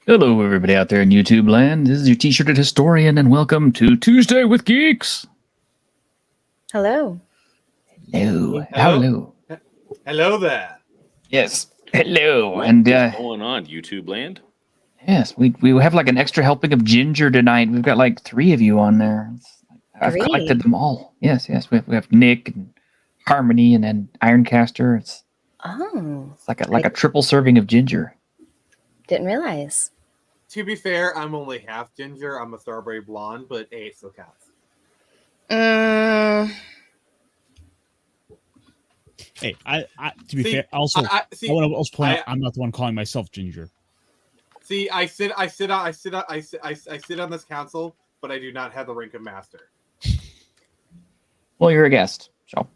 Hello, everybody out there in YouTube land. This is your T-shirted historian, and welcome to Tuesday with Geeks. Hello. Hello. Hello. Hello there. Yes. Hello. What and is going on, YouTube land? yes, we have like an extra helping of ginger tonight. We've got like 3 of you on there. I've collected them all. Yes. We have Nick and Harmony and then Ironcaster. It's like a triple serving of ginger. Didn't realize. To be fair, I'm only half ginger. I'm a strawberry blonde, but hey, it still counts. Hey, to be fair, also I want to also point out I'm not the one calling myself ginger. See, I sit on this council, but I do not have the rank of master. Well, you're a guest, so.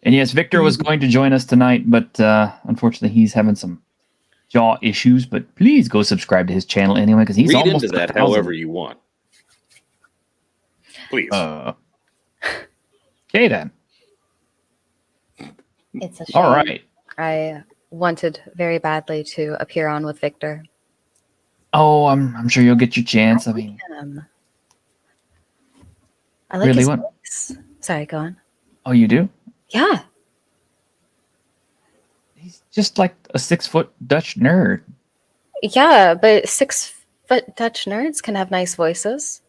And yes, Victor was going to join us tonight, but unfortunately, he's having some jaw issues. But please go subscribe to his channel anyway, because he's Read almost into that 1,000. however you want. Please. Okay then. It's a shame. All right. I wanted very badly to appear on with Victor. Oh, I'm sure you'll get your chance. I mean, I like really his what? voice. Sorry, go on. Oh, you do? Yeah. He's just like a 6-foot Dutch nerd. Yeah, but 6-foot Dutch nerds can have nice voices.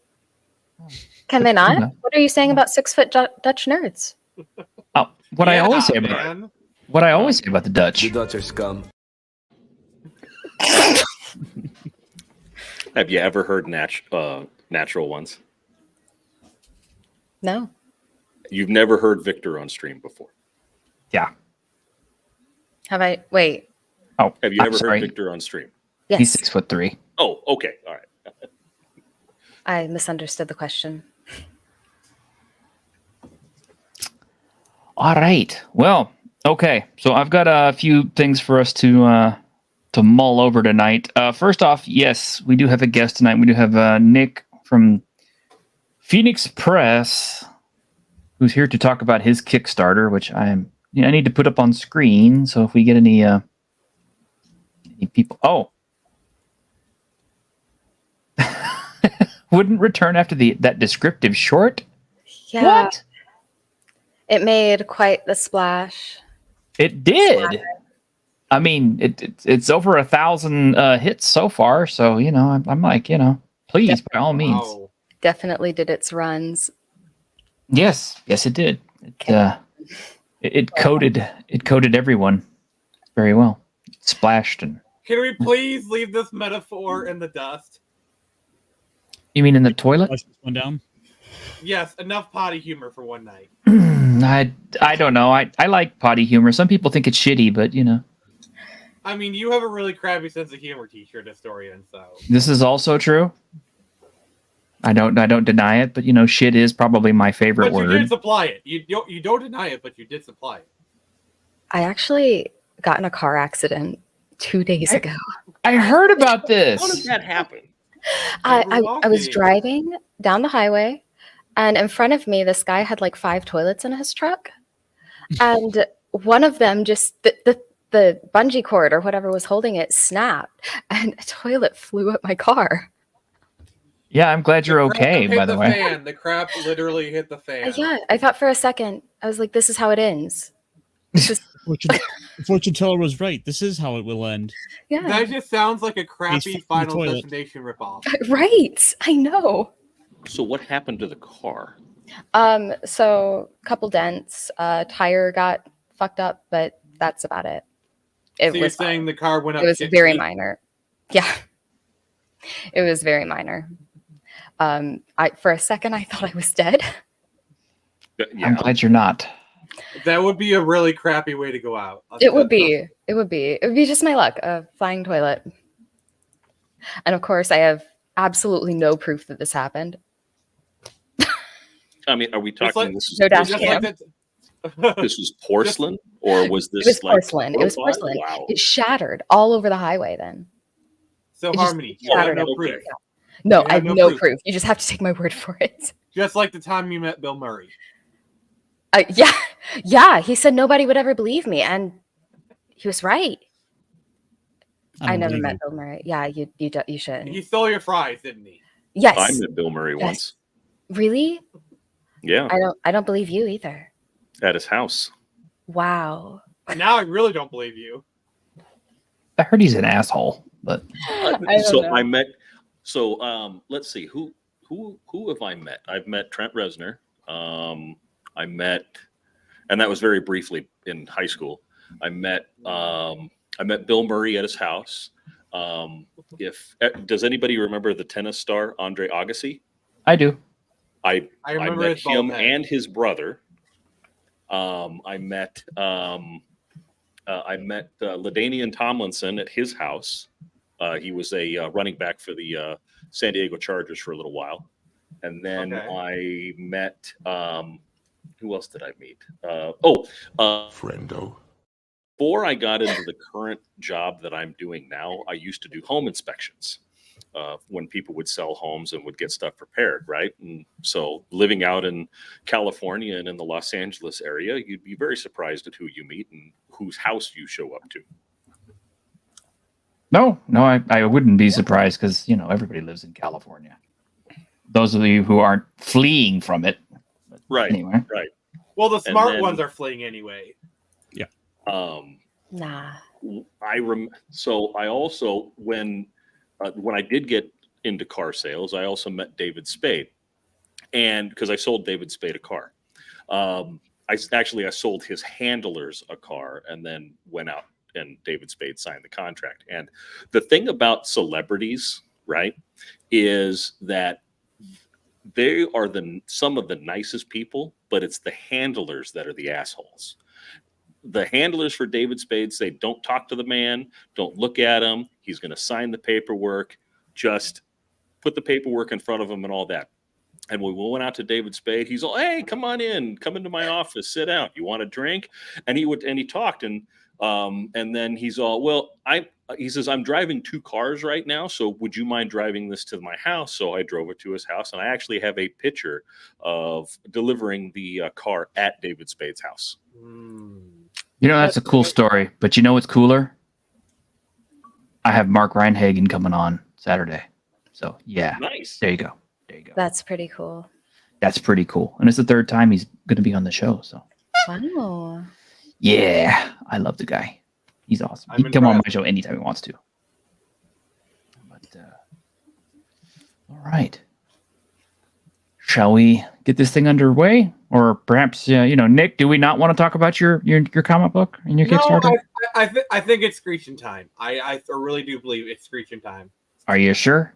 Can they not? Yeah. What are you saying about 6-foot Dutch nerds? Oh, what I always say about the Dutch. The Dutch are scum. Have you ever heard natural ones? No. You've never heard Victor on stream before. Yeah. Have I? Wait. Oh, Have you I'm ever sorry. heard Victor on stream? Yes. He's 6'3". Oh, okay. All right. I misunderstood the question. All right. Well, okay. So I've got a few things for us to mull over tonight. First off, yes, we do have a guest tonight. We do have Nick from Phoenix Press, who's here to talk about his Kickstarter, which I need to put up on screen. So if we get any people, wouldn't return after that descriptive short. Yeah. What? It made quite the splash. It did. I mean, it's over 1,000 hits so far. So I'm like, please, by all means. Wow. Definitely did its runs. Yes, it did. It coated everyone very well. It splashed and. Can we please leave this metaphor in the dust? You mean in the toilet? Flush this one down. Yes, enough potty humor for one night. I don't know. I like potty humor. Some people think it's shitty, but I mean, you have a really crappy sense of humor, T-shirt historian. So this is also true. I don't deny it, but shit is probably my favorite but you word. did supply it. You don't deny it, but you did supply it. I actually got in a car accident 2 days ago. I heard about this. How did that happen? I was driving down the highway, and in front of me, this guy had like 5 toilets in his truck, and one of them just the bungee cord or whatever was holding it snapped, and a toilet flew at my car. Yeah, I'm glad you're okay, by the way. The crap literally hit the fan. Yeah, I thought for a second, I was like, this is how it ends. Fortune teller was right. This is how it will end. Yeah. That just sounds like a crappy He's Final toilet. Destination ripoff. Right. I know. So what happened to the car? So a couple dents, tire got fucked up, but that's about it. So you're saying the car went up? It was shit very creek? minor. Yeah. It was very minor. For a second I thought I was dead. Yeah. I'm glad you're not. That would be a really crappy way to go out. It would be just my luck, a flying toilet. And of course I have absolutely no proof that this happened. I mean, are we talking this No dash Just cam. like this was porcelain, or was this It was like porcelain. It was porcelain. Wow. It shattered all over the highway then. So It just Harmony, you have shattered no everywhere. proof. No, You I have have no no proof. proof. You just have to take my word for it. Just like the time you met Bill Murray. Yeah. He said nobody would ever believe me, and he was right. I never met Bill Murray. Yeah, you should. He stole your fries, didn't he? Yes. I met Bill Murray once. Really? Yeah. I don't believe you either. At his house. Wow. Now I really don't believe you. I heard he's an asshole, but I met. So let's see who have I met? I've met Trent Reznor. I met, and that was very briefly in high school. I met Bill Murray at his house. Does anybody remember the tennis star Andre Agassi? I do. I remember met him and his brother. I met LaDainian Tomlinson at his house. He was a running back for the San Diego Chargers for a little while. And then I met, who else did I meet? Friendo. Before I got into the current job that I'm doing now, I used to do home inspections when people would sell homes and would get stuff prepared, right? And so living out in California and in the Los Angeles area, you'd be very surprised at who you meet and whose house you show up to. No, I wouldn't be surprised because, everybody lives in California. Those of you who aren't fleeing from it. Right. Anyway. Right. Well, the smart ones are fleeing anyway. Yeah. Nah. So I also, when I did get into car sales, I also met David Spade, and because I sold David Spade a car. I sold his handlers a car and then went out and David Spade signed the contract. And the thing about celebrities, right, is that they are some of the nicest people, but it's the handlers that are the assholes. The handlers for David Spade say, don't talk to the man, don't look at him, he's going to sign the paperwork, just put the paperwork in front of him and all that. And when we went out to David Spade, he's all, hey, come on in, come into my office, sit down. You want a drink? And he talked, and then he's all, well, he says, I'm driving 2 cars right now, so would you mind driving this to my house? So I drove it to his house, and I actually have a picture of delivering the car at David Spade's house. That's a cool story, but you know what's cooler? I have Mark Reinhagen coming on Saturday. So, yeah. Nice. There you go. That's pretty cool. That's pretty cool. And it's the 3rd time he's going to be on the show. So, wow. Yeah, I love the guy. He's awesome. He can come on my show anytime he wants to. But, all right. Shall we get this thing underway? Or perhaps, Nick, do we not want to talk about your comic book and your Kickstarter? No, I think it's Screeching time. I really do believe it's Screeching time. Are you sure?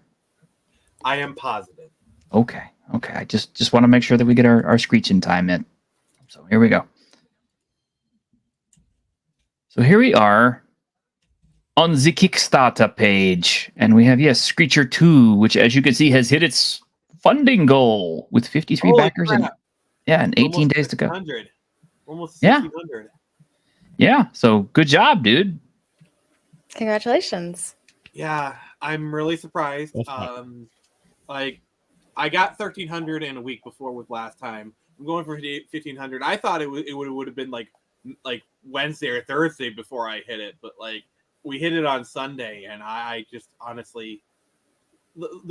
I am positive. Okay. I just want to make sure that we get our Screeching time in. So here we go. So here we are on the Kickstarter page, and we have, Screecher 2, which, as you can see, has hit its funding goal with 53 backers and 18 days to go. Almost 1,600. Yeah. So good job, dude. Congratulations. Yeah, I'm really surprised. I got 1,300 in a week before with last time. I'm going for 1,500. I thought it would have been like Wednesday or Thursday before I hit it, but we hit it on Sunday, and I just honestly,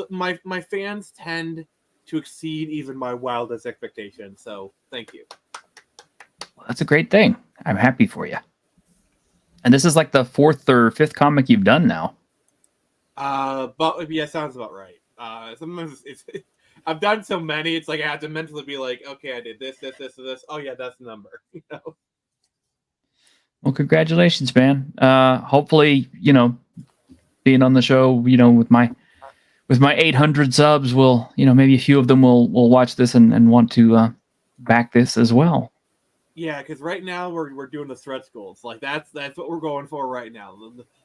my fans tend to exceed even my wildest expectations. So thank you. Well, that's a great thing. I'm happy for you. And this is like the 4th or 5th comic you've done now. But yeah, sounds about right. Sometimes I've done so many, it's like I have to mentally be like, okay, I did this. Oh yeah, that's the number. Well, congratulations, man. Hopefully, being on the show, with my 800 subs, will maybe a few of them will watch this and want to back this as well. Yeah, because right now we're doing the stretch goals. Like that's what we're going for right now.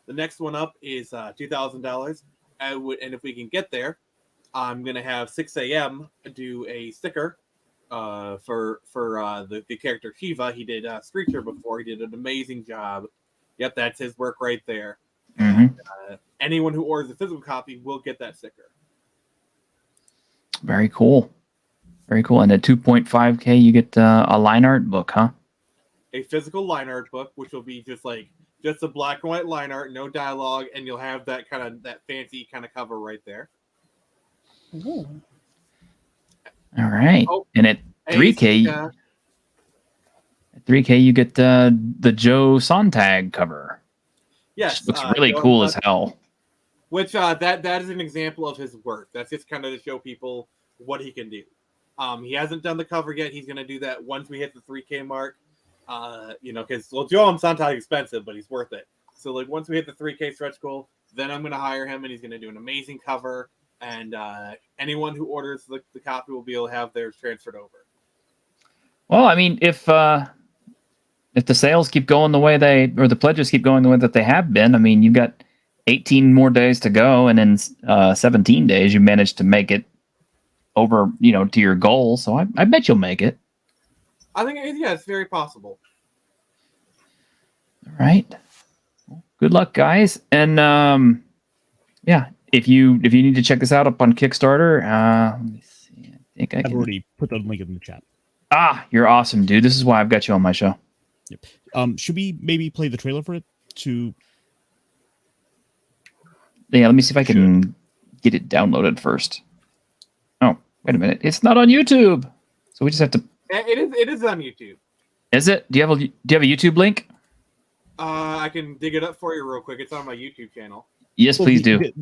The next one up is $2,000, and if we can get there, I'm gonna have 6 a.m. do a sticker for the character Shiva. He did Screecher before. He did an amazing job. Yep, that's his work right there. Mm-hmm. Anyone who orders a physical copy will get that sticker. Very cool. Very cool. And at 2.5K, you get a line art book, huh? A physical line art book, which will be just like just a black and white line art, no dialogue, and you'll have that fancy kind of cover right there. Ooh. All right. Oh, and at 3K, you get the Joe Sontag cover. Yes, which looks really cool as hell. Which that is an example of his work. That's just kind of to show people what he can do. He hasn't done the cover yet. He's going to do that once we hit the 3K mark. Because Joe Sontag is expensive, but he's worth it. So like once we hit the 3K stretch goal, then I'm going to hire him, and he's going to do an amazing cover. And anyone who orders the copy will be able to have theirs transferred over. Well, I mean, if the sales keep going the way the pledges keep going the way that they have been, I mean, you've got 18 more days to go, and in 17 days, you managed to make it over, to your goal. So I bet you'll make it. I think, it's very possible. All right. Well, good luck, guys. And if you need to check this out up on Kickstarter, let me see. I think I've already put the link in the chat. Ah, you're awesome, dude. This is why I've got you on my show. Yep. Should we maybe play the trailer for it to? Yeah, let me see if I can get it downloaded first. Oh, wait a minute. It's not on YouTube. So we just have to. It is on YouTube. Is it? Do you have a YouTube link? I can dig it up for you real quick. It's on my YouTube channel. Yes, please do.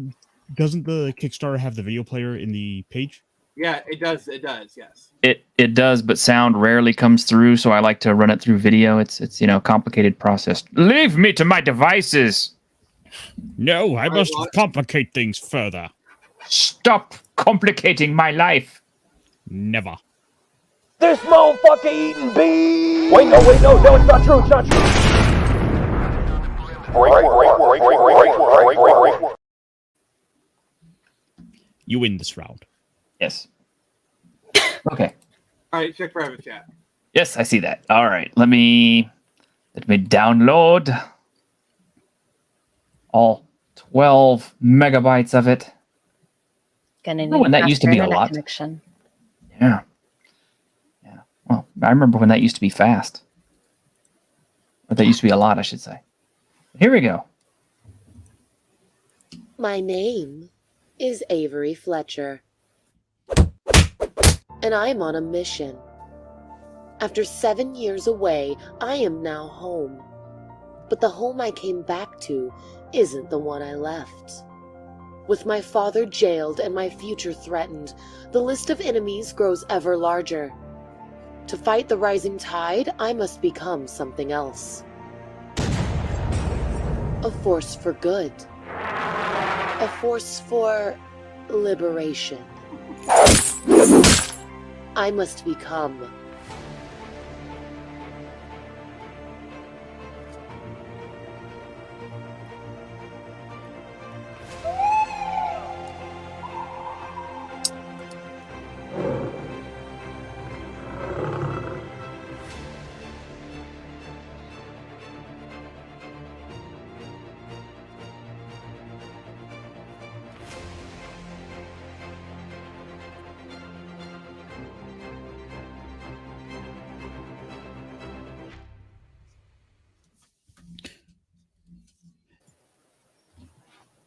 Doesn't the Kickstarter have the video player in the page? Yeah, it does. It does. Yes. It does, but sound rarely comes through, so I like to run it through video. It's complicated process. Leave me to my devices. No, I must complicate things further. Stop complicating my life. Never. This motherfucker eating bees! Wait, no, it's not true, Break. You win this round. Yes. Okay. All right, check private chat. Yes, I see that. All right, let me download all 12 megabytes of it. Gonna need when that used to be a lot. Connection. Yeah. Well, I remember when that used to be fast. Or that used to be a lot, I should say. Here we go. My name is Avery Fletcher, and I'm on a mission. After 7 years away, I am now home. But the home I came back to isn't the one I left. With my father jailed and my future threatened, the list of enemies grows ever larger. To fight the rising tide, I must become something else. A force for good. A force for liberation. I must become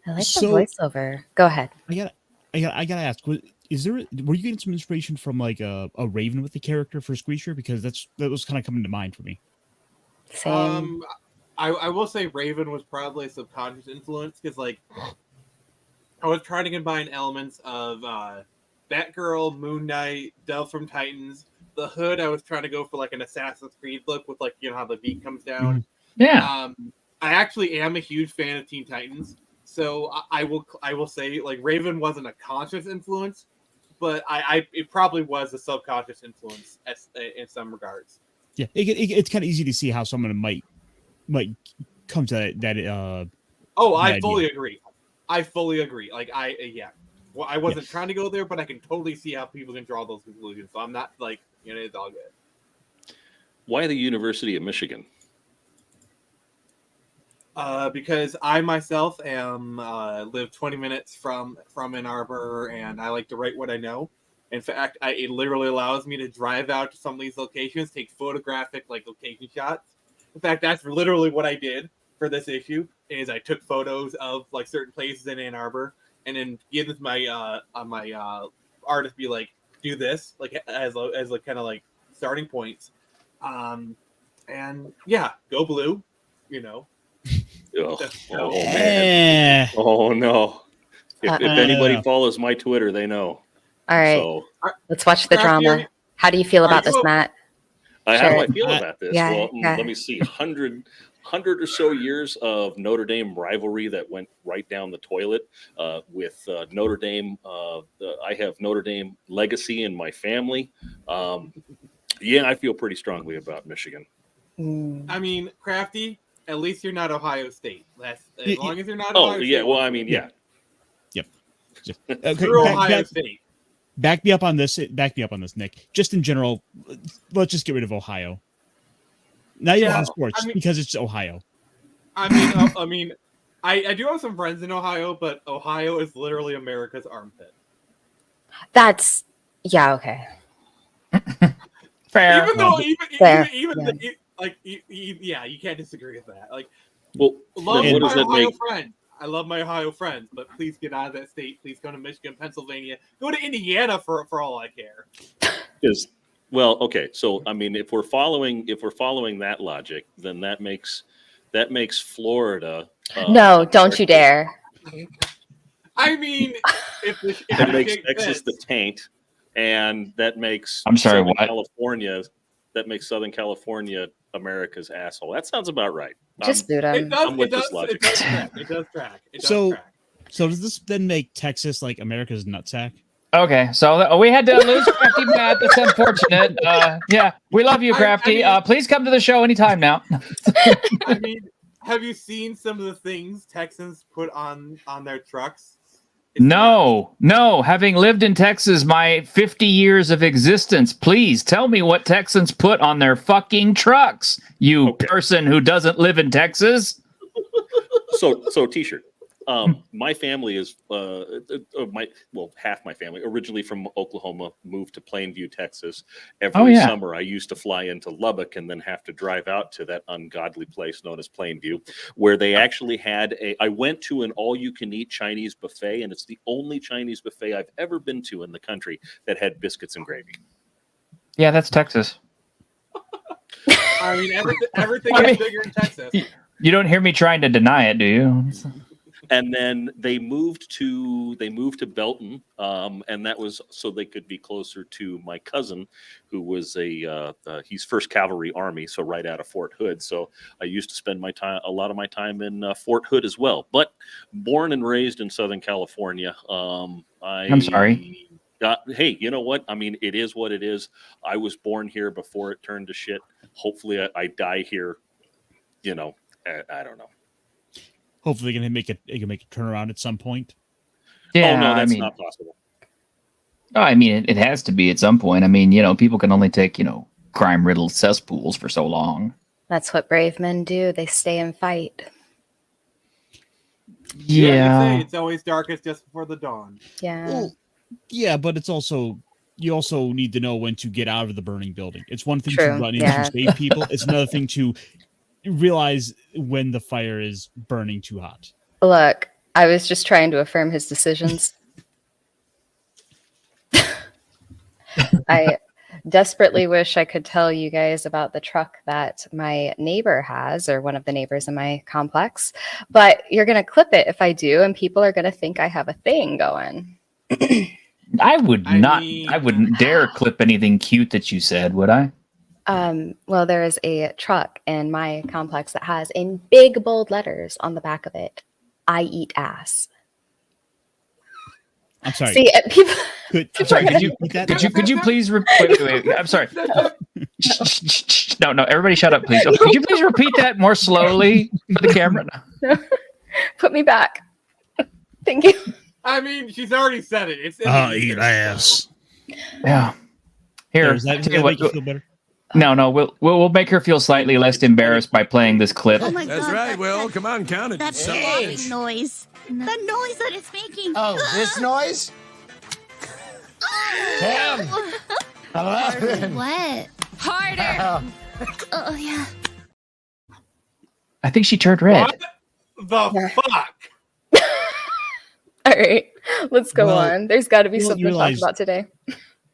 I like the voiceover. Go ahead. I gotta ask. Were you getting some inspiration from like a Raven with the character for Screecher? Because that was kind of coming to mind for me. Same. I will say Raven was probably a subconscious influence because like I was trying to combine elements of Batgirl, Moon Knight, Dove from Titans. The Hood, I was trying to go for like an Assassin's Creed look with like how the beat comes down. Mm-hmm. Yeah. I actually am a huge fan of Teen Titans. So I will say like Raven wasn't a conscious influence, but it probably was a subconscious influence in some regards. Yeah, it's kind of easy to see how someone might come to that. I fully agree. Like well, I wasn't trying to go there, but I can totally see how people can draw those conclusions. So I'm not like it's all good. Why the University of Michigan? Because I myself am live 20 minutes from Ann Arbor, and I like to write what I know. In fact, it literally allows me to drive out to some of these locations, take photographic location shots. In fact, that's literally what I did for this issue is I took photos of like certain places in Ann Arbor, and then give this my artist be like, do this like as like kind of like starting points, and yeah, go blue, you know. Man. Oh no! If anybody follows my Twitter, they know. All right, So, let's watch the drama. How do you feel about this, Matt? how do I feel about this? Yeah, Well, yeah. let me see. 100 or so years of Notre Dame rivalry that went right down the toilet with Notre Dame. I have Notre Dame legacy in my family. Yeah, I feel pretty strongly about Michigan. I mean, Crafty, at least you're not Ohio State. That's as long as you're not. Oh Ohio yeah, State, well, I mean, yeah. Yep. Okay, screw Ohio State. Back me up on this. Back me up on this, Nick. Just in general, let's just get rid of Ohio. Not even in sports, because it's Ohio. I mean, I do have some friends in Ohio, but Ohio is literally America's armpit. That's okay. Fair. Even though, Fair. yeah, you can't disagree with that. Like, well, love my Ohio friends. I love my Ohio friends, but please get out of that state. Please go to Michigan, Pennsylvania, go to Indiana for all I care. Well, okay. So, I mean, if we're following that logic, then that makes Florida. No, don't you dare. I mean, that makes Texas the taint, and that makes what? California. That makes Southern California America's asshole. That sounds about right. Just boot them. It does track. So does this then make Texas like America's nutsack? Okay, so we had to lose Crafty Matt. That's unfortunate. Yeah, we love you, Crafty. Please come to the show anytime now. I mean, have you seen some of the things Texans put on their trucks? No. Having lived in Texas my 50 years of existence, please tell me what Texans put on their fucking trucks, you person who doesn't live in Texas. So T-shirt. My family is half my family originally from Oklahoma, moved to Plainview, Texas. Every summer I used to fly into Lubbock and then have to drive out to that ungodly place known as Plainview, where they actually had I went to an all-you-can-eat Chinese buffet, and it's the only Chinese buffet I've ever been to in the country that had biscuits and gravy. Yeah, that's Texas. I mean, everything is bigger in Texas. You don't hear me trying to deny it, do you? And then they moved to Belton, and that was so they could be closer to my cousin, who was he's 1st Cavalry Army, so right out of Fort Hood. So I used to spend a lot of my time in Fort Hood as well. But born and raised in Southern California. I'm sorry. Hey, you know what? I mean, it is what it is. I was born here before it turned to shit. Hopefully, I die here. You know, I don't know. Hopefully, they can make a turnaround at some point. Yeah, no, that's not possible. I mean, it has to be at some point. I mean, people can only take, crime-riddled cesspools for so long. That's what brave men do. They stay and fight. Yeah. It's always darkest just before the dawn. Yeah. Well, yeah, but it's also you also need to know when to get out of the burning building. It's one thing to run in to save people. It's another thing to realize when the fire is burning too hot. Look, I was just trying to affirm his decisions. I desperately wish I could tell you guys about the truck that my neighbor has, or one of the neighbors in my complex, but you're going to clip it if I do, and people are going to think I have a thing going. I wouldn't dare clip anything cute that you said, would I? Well, there is a truck in my complex that has in big bold letters on the back of it, "I eat ass." I'm sorry. See, people. Could you please wait. I'm sorry. No, everybody shut up, please. Could you please repeat that more slowly for the camera? No. Put me back. Thank you. I mean, she's already said it. It's eat ass. Yeah. Here, does that make you feel better? No, we'll make her feel slightly less embarrassed by playing this clip. Oh my God, That's right. Well, come on, count it. That popping noise. The noise that it's making. Oh, this noise? Damn. 11. What? Harder. Oh, yeah. I think she turned red. What the fuck? All right, let's go Well, on. There's got to be you something to talk realize- about today.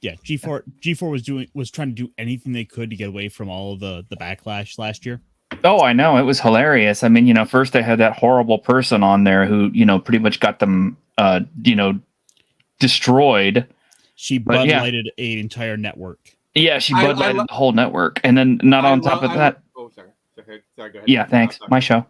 Yeah, G4 was trying to do anything they could to get away from all of the backlash last year. Oh, I know. It was hilarious. I mean, first they had that horrible person on there who, pretty much got them, destroyed. She Bud Lighted an entire network. Yeah, she Bud Lighted the whole network. And then not on top of that. Oh, sorry. Sorry, go ahead. Yeah, thanks. My show.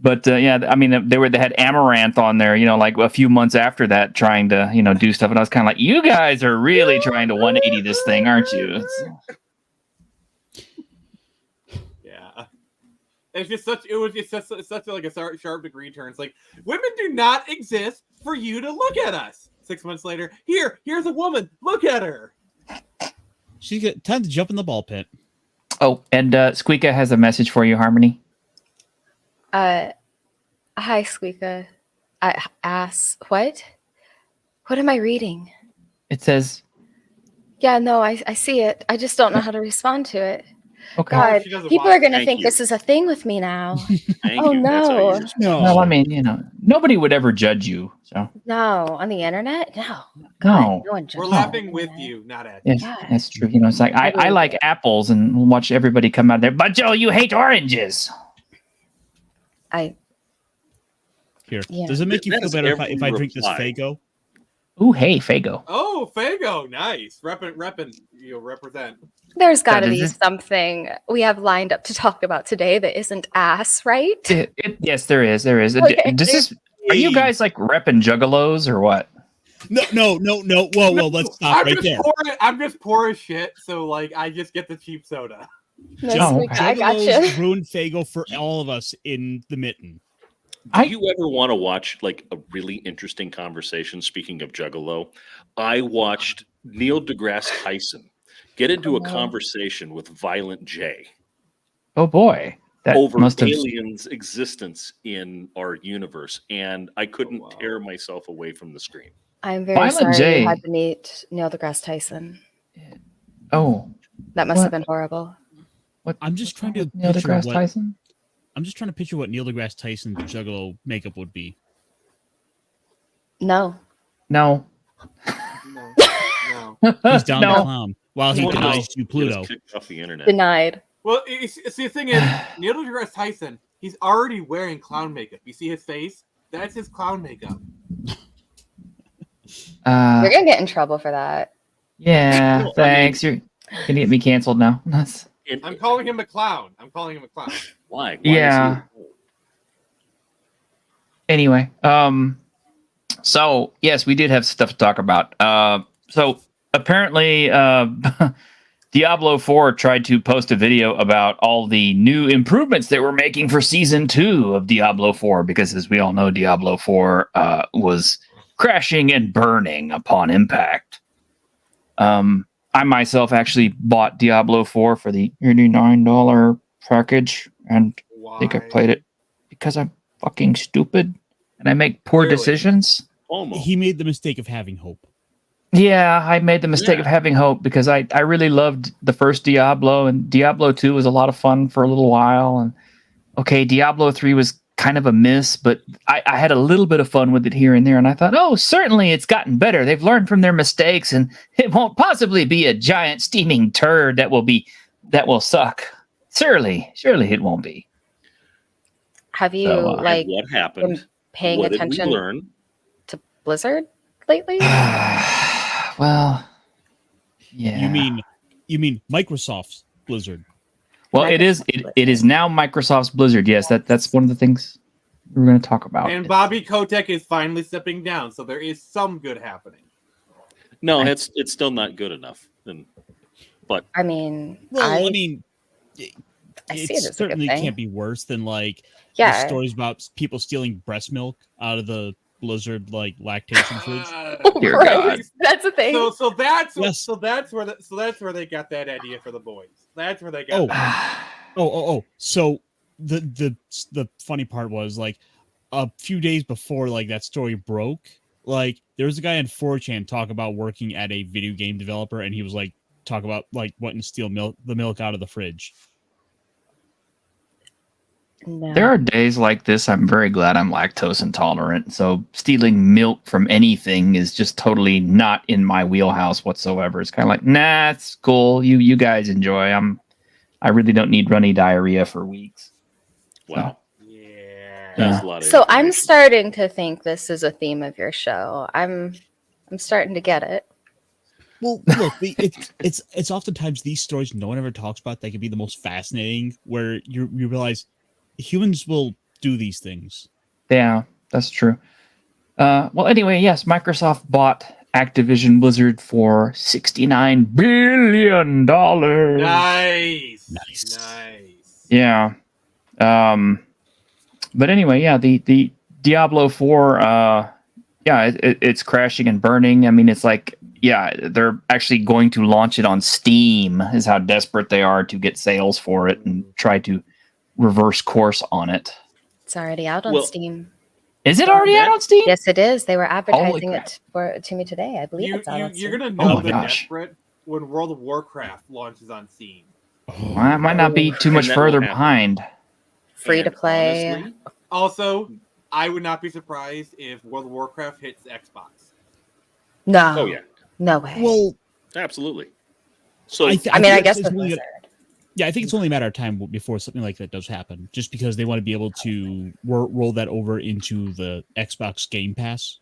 But I mean, they had Amaranth on there, like a few months after that, trying to, do stuff. And I was kind of like, you guys are really trying to 180 this thing, aren't you? Yeah, it was just such like a sharp degree turn. It's like, women do not exist for you to look at us. 6 months later, here's a woman. Look at her. She got time to jump in the ball pit. Oh, and Squeaka has a message for you, Harmony. Hi, Squeaka. What? What am I reading? It says... Yeah, no, I see it. I just don't know how to respond to it. Okay. God, people are going to think this is a thing with me now. Oh, no. Well, I mean, nobody would ever judge you. So No, on the internet? No. No. No one judges We're laughing with you, not at you. Yes, that's true. It's like, I like apples and watch everybody come out there. But Joe, you hate oranges. Here. Yeah. Does it make you feel better if I drink this Faygo? Ooh, hey, Faygo. Oh, Faygo, nice. Reppin', you'll represent. There's got to be something we have lined up to talk about today that isn't ass, right? Yes, there is. Okay. Are you guys like repping juggalos or what? No. Whoa, let's stop there. I'm just poor as shit, so like I just get the cheap soda. No, I gotcha. Ruined Faygo for all of us in the mitten. Do you ever want to watch like a really interesting conversation? Speaking of Juggalo, I watched Neil deGrasse Tyson get into a conversation with Violent J. Oh boy, that over must have... aliens' existence in our universe, and I couldn't tear myself away from the screen. I'm very sorry you had to meet Neil deGrasse Tyson. Oh, that must have been horrible. What? I'm just trying to Neil deGrasse Tyson. I'm just trying to picture what Neil deGrasse Tyson's Juggalo makeup would be. No. No. He's down the clown while he denies you Pluto. Kicked off the internet. Denied. Well, see, the thing is, Neil deGrasse Tyson, he's already wearing clown makeup. You see his face? That's his clown makeup. You're gonna get in trouble for that. Yeah, thanks. You're gonna get me canceled now. I'm calling him a clown. Why? Yeah. Anyway, so yes, we did have stuff to talk about. So apparently, Diablo 4 tried to post a video about all the new improvements they were making for Season 2 of Diablo 4, because as we all know, Diablo 4 was crashing and burning upon impact. I myself actually bought Diablo 4 for the $89 package, and I think I played it because I'm fucking stupid and I make poor decisions. Almost. He made the mistake of having hope. Yeah, I made the mistake of having hope because I really loved the first Diablo, and Diablo 2 was a lot of fun for a little while. And okay, Diablo 3 was kind of a miss, but I had a little bit of fun with it here and there, and I thought, oh, certainly it's gotten better. They've learned from their mistakes, and it won't possibly be a giant steaming turd that will suck. Surely it won't be. Have you what happened? Been paying what attention did we learn? to Blizzard lately? Well, yeah. You mean Microsoft's Blizzard? Well, it is now Microsoft's Blizzard. Yes, that's one of the things we're going to talk about. And Bobby Kotick is finally stepping down, so there is some good happening. No, it's still not good enough. But I mean, I see it certainly can't be worse than the stories about people stealing breast milk out of the Blizzard lactation fridge. Right. That's a thing. So that's where they got that idea for the boys. That's where they got. So the funny part was a few days before that story broke, there was a guy on 4chan talk about working at a video game developer, and he was talk about wanting to steal the milk out of the fridge. No. There are days like this. I'm very glad I'm lactose intolerant. So stealing milk from anything is just totally not in my wheelhouse whatsoever. It's kind of like, nah, it's cool. You guys enjoy. I really don't need runny diarrhea for weeks. Wow. Yeah. That's a lot of So I'm information. starting to think this is a theme of your show. I'm starting to get it. Well, look, it's oftentimes these stories no one ever talks about that can be the most fascinating, where you realize humans will do these things. Yeah, that's true. Well, anyway, yes, Microsoft bought Activision Blizzard for $69 billion. Nice. Yeah. But anyway, yeah, the Diablo 4, it's crashing and burning. I mean, it's like, yeah, they're actually going to launch it on Steam, is how desperate they are to get sales for it and try to reverse course on it. It's already out on Steam. Is it already out on Steam? Yes, it is. They were advertising it to me today. I believe it's out on Steam. You're gonna know the desperate when World of Warcraft launches on Steam. Well, I might not be too much further behind. Free to play. Honestly, also, I would not be surprised if World of Warcraft hits Xbox. No. Oh yeah. No way. Well, absolutely. So I guess with Blizzard. Yeah, I think it's only a matter of time before something like that does happen, just because they want to be able to roll that over into the Xbox Game Pass.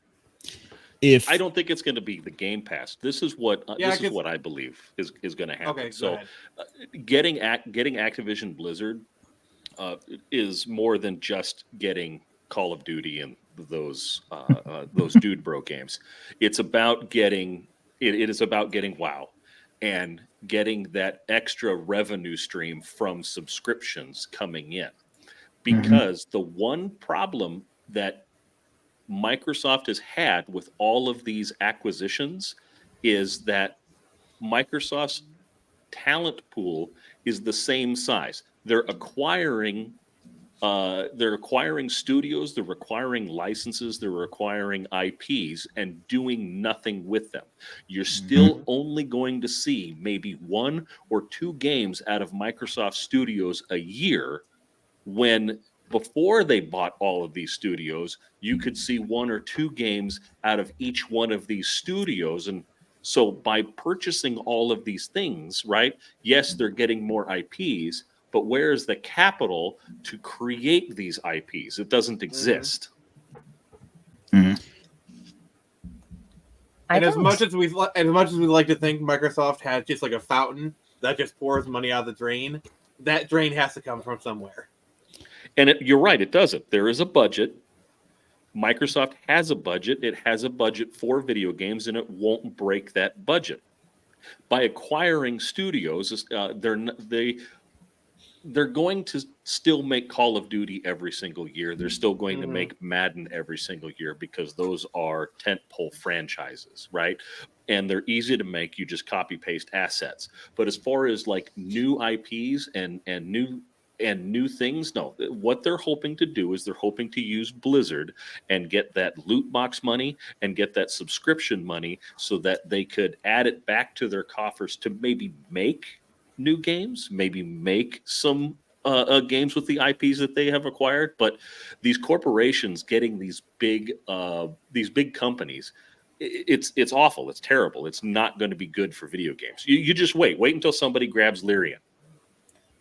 I don't think it's going to be the Game Pass. This is what I believe is going to happen. Okay, so getting Activision Blizzard is more than just getting Call of Duty and those dude bro games. It's about getting it is about getting WoW and getting that extra revenue stream from subscriptions coming in. Because the one problem that Microsoft has had with all of these acquisitions is that Microsoft's talent pool is the same size. They're acquiring studios, they're acquiring licenses, they're acquiring IPs and doing nothing with them. You're still only going to see maybe 1 or 2 games out of Microsoft Studios a year, when before they bought all of these studios, you could see 1 or 2 games out of each one of these studios. And so by purchasing all of these things, right? Yes, they're getting more IPs, but where is the capital to create these IPs? It doesn't exist. And as much as we like to think Microsoft has just like a fountain that just pours money out of the drain, that drain has to come from somewhere. And you're right, it doesn't. There is a budget. Microsoft has a budget. It has a budget for video games, and it won't break that budget. By acquiring studios, they're going to still make Call of Duty every single year. They're still going to make Madden every single year because those are tentpole franchises, right? And they're easy to make. You just copy paste assets. But as far as like new IPs and new things, no. What they're hoping to do is they're hoping to use Blizzard and get that loot box money and get that subscription money so that they could add it back to their coffers to maybe make new games, maybe make some games with the IPs that they have acquired. But these corporations getting these big companies, it's awful. It's terrible. It's not going to be good for video games. You just wait until somebody grabs Lyrian.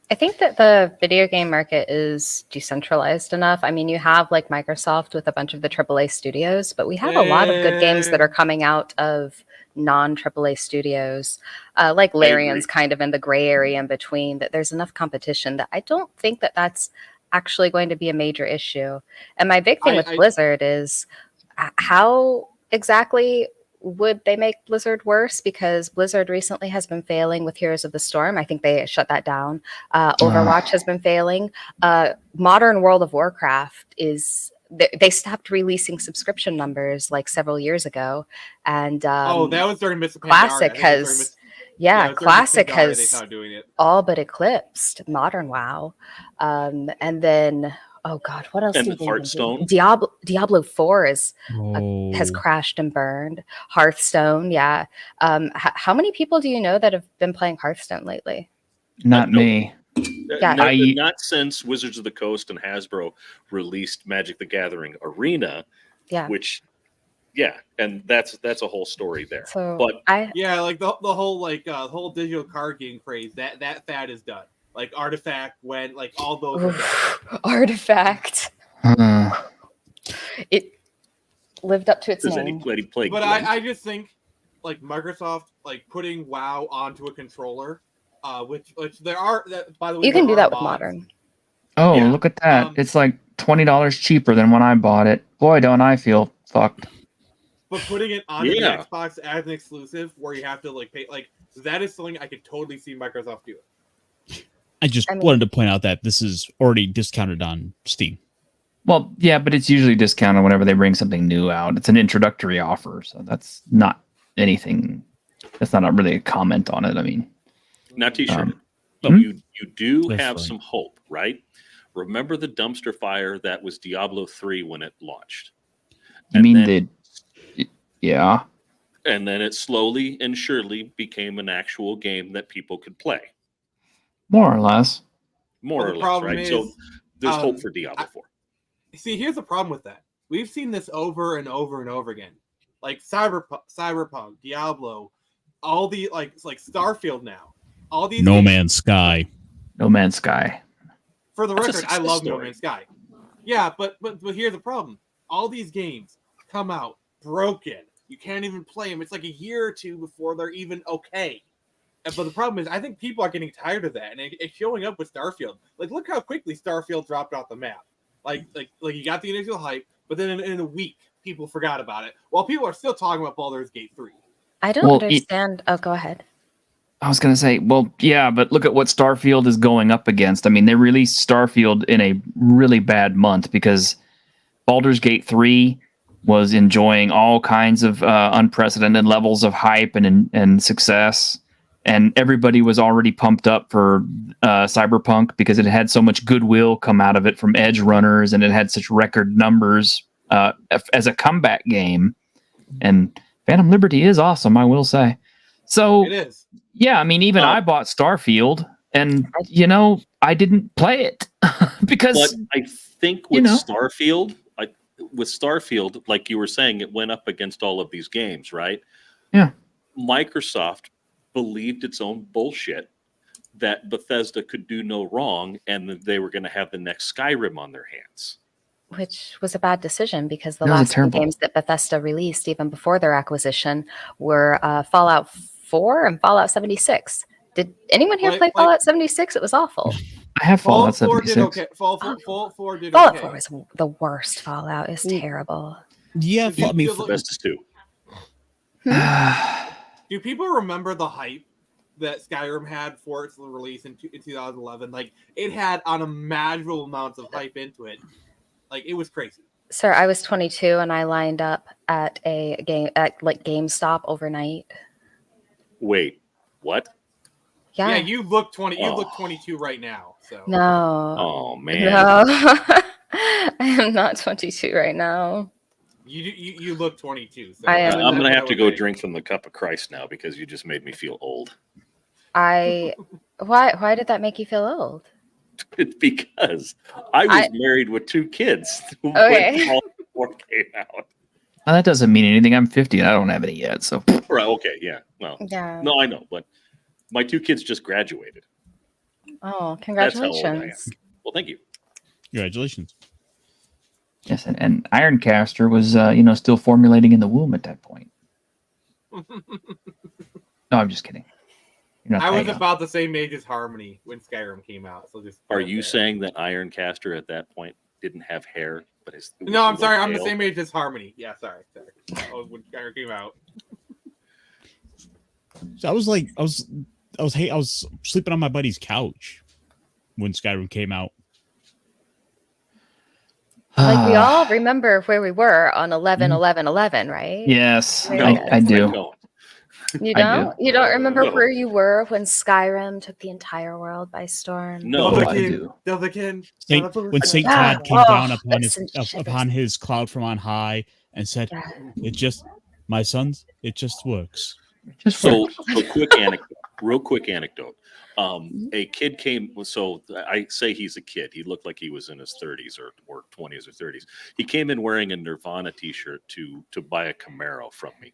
I think that the video game market is decentralized enough. I mean, you have like Microsoft with a bunch of the AAA studios, but we have a lot of good games that are coming out of non-AAA studios. Like Larian's kind of in the gray area in between, that there's enough competition that I don't think that that's actually going to be a major issue. And my big thing with Blizzard is how exactly would they make Blizzard worse? Because Blizzard recently has been failing with Heroes of the Storm. I think they shut that down. Overwatch has been failing. Modern World of Warcraft is... They stopped releasing subscription numbers like several years ago. And that was during Classic has... Yeah, Classic has all but eclipsed Modern WoW. And then... Oh God! What else? And Hearthstone. Diablo 4 has crashed and burned. Hearthstone, yeah. How many people do you know that have been playing Hearthstone lately? Not me. Yeah. Not since Wizards of the Coast and Hasbro released Magic the Gathering Arena, Yeah. which, and that's a whole story there. So But like the whole digital card game craze, that fad is done. Like Artifact went, like all those are done. Artifact. It lived up to its does name. anybody play? But Gwent? I just think like Microsoft like putting WoW onto a controller, which there are by the way You can there do are that with mods. modern. Oh, Yeah, look at that. It's like $20 cheaper than when I bought it. Boy, don't I feel fucked. But putting it onto the Xbox as an exclusive, where you have to like pay, like that is something I could totally see Microsoft doing. I wanted to point out that this is already discounted on Steam. Well, yeah, but it's usually discounted whenever they bring something new out. It's an introductory offer, so that's not anything. That's not really a comment on it. I mean, Not T-shirt. Hmm? You do That's have fine. some hope, right? Remember the dumpster fire that was Diablo 3 when it launched? you mean yeah. And then it slowly and surely became an actual game that people could play. More or less. More Well, or the less, problem right? is, So there's hope for Diablo 4. See, here's the problem with that. We've seen this over and over and over again. Like Cyberpunk, Diablo, all the like Starfield now. All these No games, Man's Sky. No Man's Sky. For the That's a record, I success love No story. Man's Sky. Yeah, but here's the problem. All these games come out broken. You can't even play them. It's like a year or two before they're even okay. But the problem is, I think people are getting tired of that, and it's showing up with Starfield. Like, look how quickly Starfield dropped off the map. Like you got the initial hype, but then in a week, people forgot about it. While people are still talking about Baldur's Gate 3. I don't understand. Oh, go ahead. I was going to say, well, yeah, but look at what Starfield is going up against. I mean, they released Starfield in a really bad month because Baldur's Gate 3 was enjoying all kinds of unprecedented levels of hype and success. And everybody was already pumped up for Cyberpunk because it had so much goodwill come out of it from edge runners, and it had such record numbers as a comeback game. And Phantom Liberty is awesome, I will say. So It is. Yeah, I mean, even I bought Starfield, and I didn't play it because. But I think with Starfield, like you were saying, it went up against all of these games, right? Yeah. Microsoft believed its own bullshit that Bethesda could do no wrong, and that they were going to have the next Skyrim on their hands. Which was a bad decision because the That was last two terrible. games that Bethesda released, even before their acquisition, were Fallout 4 and Fallout 76. Did anyone here play Fallout 76? It was awful. I have Fallout Fallout 4 did 76. okay. Fallout 4 did Fallout okay. 4 was the worst Fallout. It's terrible. Yeah, I mean, Best is 2. Do people remember the hype that Skyrim had for its release in 2011? Like, it had unimaginable amounts of hype into it. Like, it was crazy. Sir, I was 22 and I lined up at a game at GameStop overnight. Wait, what? Yeah. Yeah, you look 20. You look 22 right now. So No. Oh man. No. I am not 22 right now. You look 22. So I am. I'm gonna have to go drink from the cup of Christ now because you just made me feel old. Why did that make you feel old? It's because I was married with 2 kids. Okay. When all 4 came out. Well, that doesn't mean anything. I'm 50 and I don't have any yet. So Right. Okay. Yeah. Well. Yeah. No, I know, but my 2 kids just graduated. Oh, That's how old I am. congratulations. Well, thank you. congratulations. yes, and Ironcaster was still formulating in the womb at that point. No, I'm just kidding. You're not I that was young. about the same age as Harmony when Skyrim came out. So just Are you saying that Ironcaster at that point didn't have hair, but his? No, I'm sorry. I'm the same age as Harmony. Yeah, sorry. When Skyrim came out. So I was sleeping on my buddy's couch when Skyrim came out. Like we all remember where we were on 11/11/11, right? Yes, No, I do. don't. You I don't? You don't remember No. where you were when Skyrim took the entire world by storm? No, Oh, I do. When Saint Yeah. Todd came Oh, down that's upon his cloud from on high and said, Yeah. my sons, it just works. Just So quick anecdote. Real quick anecdote. A kid came. So I say he's a kid. He looked like he was in his 30s or 20s or 30s. He came in wearing a Nirvana T-shirt to buy a Camaro from me,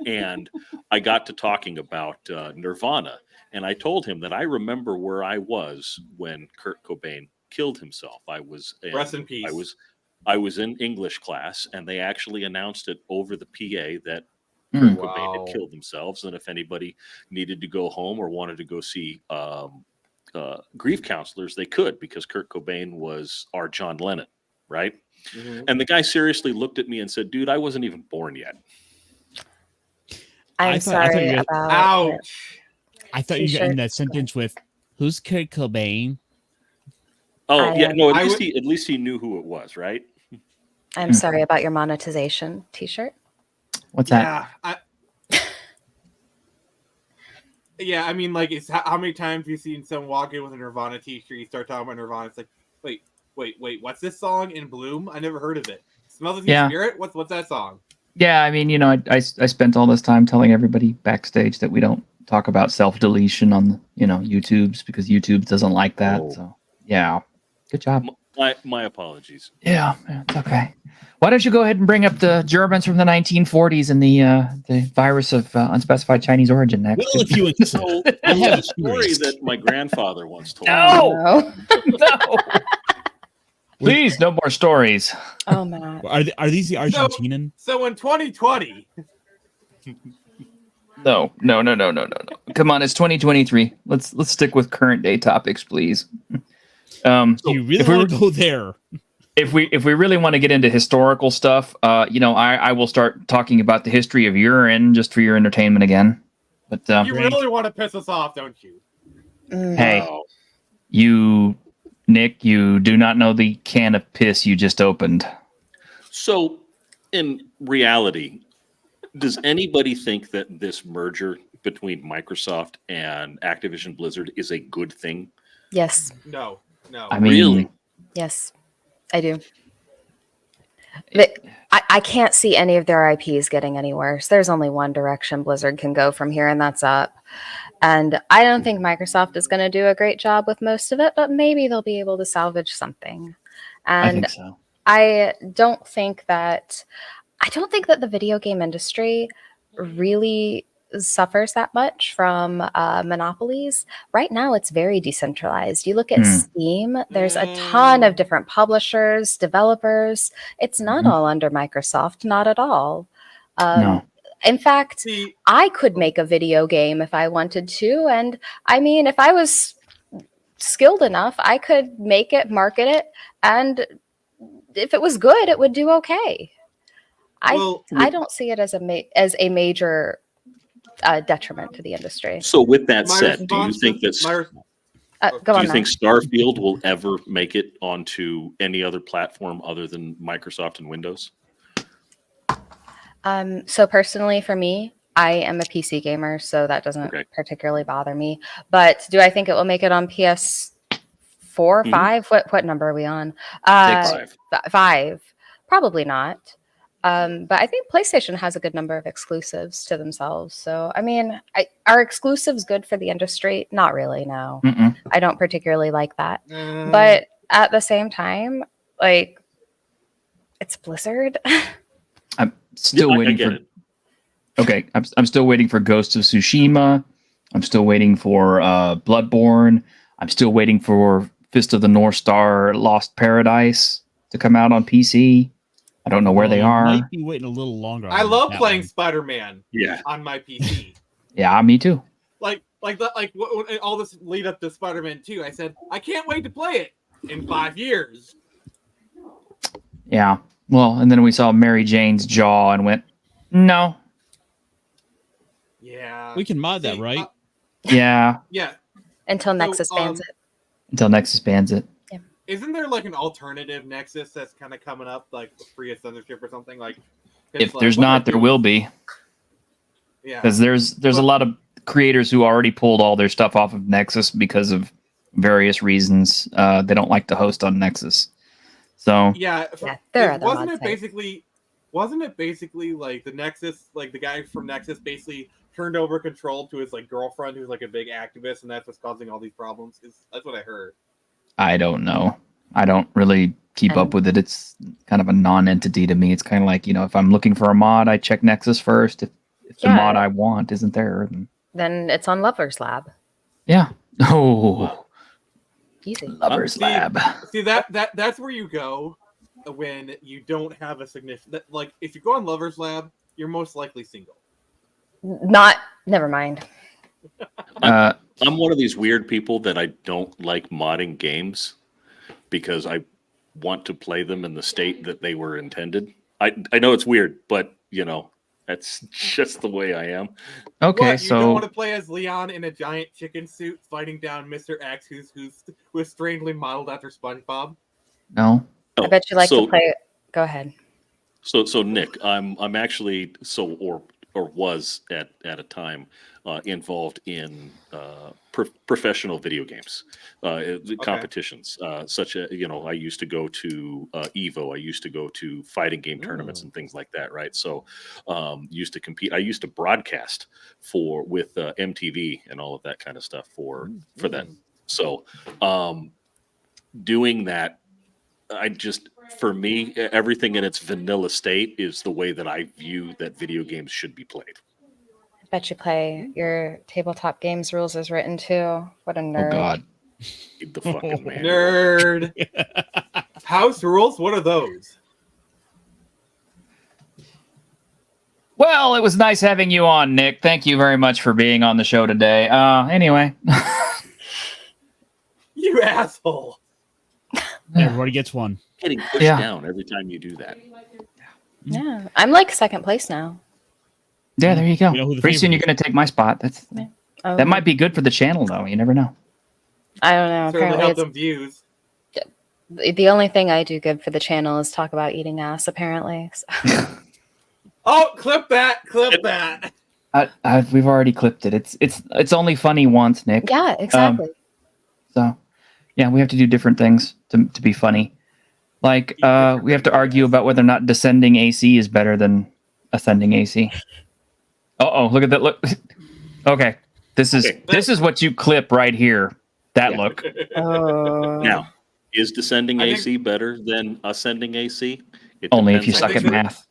and I got to talking about Nirvana, and I told him that I remember where I was when Kurt Cobain killed himself. Rest in peace. I was in English class, and they actually announced it over the PA that Kurt Cobain had killed themselves, and if anybody needed to go home or wanted to go see grief counselors, they could, because Kurt Cobain was our John Lennon, right? Mm-hmm. And the guy seriously looked at me and said, "Dude, I wasn't even born yet." I'm sorry about. Ouch! I thought you got in that sentence with, "Who's Kurt Cobain?" Oh yeah, no. At least he knew who it was, right? I'm sorry about your monetization T-shirt. What's that? Yeah, I mean, like, it's how many times have you seen someone walk in with a Nirvana T-shirt? You start talking about Nirvana, it's like, wait, what's this song in Bloom? I never heard of it. Smell the Teen Spirit? What's that song? Yeah, I mean, I spent all this time telling everybody backstage that we don't talk about self-deletion on YouTubes, because YouTube doesn't like that. Oh. So yeah, good job. My apologies. Yeah, it's okay. Why don't you go ahead and bring up the Germans from the 1940s and the virus of unspecified Chinese origin next? Well, if you insist. I have a story that my grandfather once told me. No. Please, no more stories. Oh man. Are these the Argentinian? So in 2020. No. Come on, it's 2023. Let's stick with current day topics, please. You really want to go there? If we really want to get into historical stuff, I will start talking about the history of urine just for your entertainment again. But you really want to piss us off, don't you? Hey, Nick, you do not know the can of piss you just opened. So, in reality, does anybody think that this merger between Microsoft and Activision Blizzard is a good thing? Yes. No. I mean, really? Yes, I do. I can't see any of their IPs getting any worse. There's only one direction Blizzard can go from here, and that's up. And I don't think Microsoft is going to do a great job with most of it, but maybe they'll be able to salvage something. And I think so. I don't think that the video game industry really suffers that much from monopolies. Right now, it's very decentralized. You look at Steam, there's a ton of different publishers, developers. It's not all under Microsoft, not at all. No. In fact, I could make a video game if I wanted to. And I mean, if I was skilled enough, I could make it, market it, and if it was good, it would do okay. I don't see it as a major detriment to the industry. So with that said, do you think that Starfield will ever make it onto any other platform other than Microsoft and Windows? So personally for me, I am a PC gamer, so that doesn't particularly bother me. But do I think it will make it on PS4, 5? What number are we on? 5. Probably not. But I think PlayStation has a good number of exclusives to themselves. So, I mean, are exclusives good for the industry? Not really, no. I don't particularly like that. But at the same time, like, it's Blizzard. I'm still waiting for... Okay, I'm still waiting for Ghost of Tsushima. I'm still waiting for Bloodborne. I'm still waiting for Fist of the North Star Lost Paradise to come out on PC. I don't know where they are. Might be waiting a little longer. I love playing Spider-Man. On my PC. Yeah, me too. Like all this lead up to Spider-Man 2, I said I can't wait to play it in 5 years. Yeah. Well, and then we saw Mary Jane's jaw and went, no. Yeah. We can mod that, right? Yeah. Yeah. Until Nexus bans it. Until Nexus bans it. Isn't there like an alternative Nexus that's kind of coming up, like free of censorship or something? If there's not, there will be. Yeah, because there's a lot of creators who already pulled all their stuff off of Nexus because of various reasons. They don't like to host on Nexus. So wasn't it basically like the Nexus, like the guy from Nexus basically turned over control to his like girlfriend, who's like a big activist, and that's what's causing all these problems. That's what I heard. I don't know. I don't really keep up with it. It's kind of a non-entity to me. It's kind of like, if I'm looking for a mod, I check Nexus first. If the mod I want isn't there, then it's on Lover's Lab. Yeah. Oh. Easy. Lover's Lab. See that's where you go when you don't have a significant. Like if you go on Lover's Lab, you're most likely single. Never mind. I'm one of these weird people that I don't like modding games because I want to play them in the state that they were intended. I know it's weird, but that's just the way I am. Okay, you don't want to play as Leon in a giant chicken suit fighting down Mr. X, who's strangely modeled after SpongeBob? No. I bet you like to play. Go ahead. So Nick, I'm actually or was at a time involved in professional video games competitions, such as I used to go to Evo, I used to go to fighting game tournaments and things like that, right? So used to compete. I used to broadcast with MTV and all of that kind of stuff for them. So doing that, for me, everything in its vanilla state is the way that I view that video games should be played. I bet you play your tabletop games rules as written too. What a nerd. Oh, God. The fucking man. Nerd. House rules? What are those? Well, it was nice having you on, Nick. Thank you very much for being on the show today. Anyway. You asshole. Everybody gets one. Getting pushed down every time you do that. Yeah, I'm like second place now. Yeah, there you go. Pretty soon favorite you're going to take my spot. That might be good for the channel, though. You never know. I don't know. Certainly help Apparently them views. the only thing I do good for the channel is talk about eating ass, apparently. So. Oh, clip that. We've already clipped it. It's only funny once, Nick. Yeah, exactly. So, yeah, we have to do different things to be funny. Like, we have to argue about whether or not descending AC is better than ascending AC. Look at that. Look. Okay. This is what you clip right here. That look. Now, is descending AC better than ascending AC? Only if you suck at math.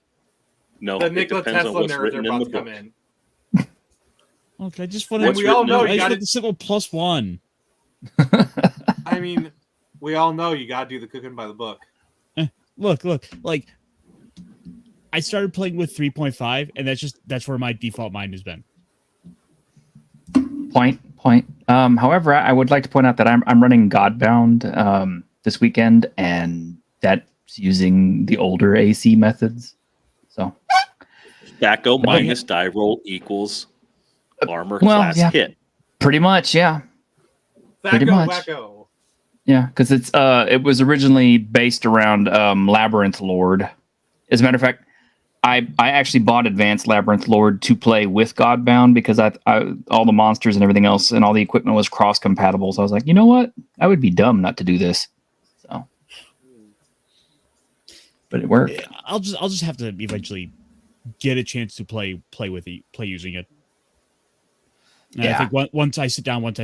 No, the it Nikola depends Tesla on what's nerds written are in about the to come book. in. Okay, I just want And we all know you got the simple +1. I mean, we all know you got to do the cooking by the book. Look, like I started playing with 3.5, and that's where my default mind has been. Point. However, I would like to point out that I'm running Godbound this weekend, and that's using the older AC methods. So Stacko minus die roll equals armor class hit. Pretty much, yeah. Pretty much. Wacko. Yeah, because it was originally based around Labyrinth Lord. As a matter of fact, I actually bought Advanced Labyrinth Lord to play with Godbound because I all the monsters and everything else and all the equipment was cross compatible. So I was like, you know what? I would be dumb not to do this. So, but it worked. I'll just have to eventually get a chance to play using it. And I think once I sit down, once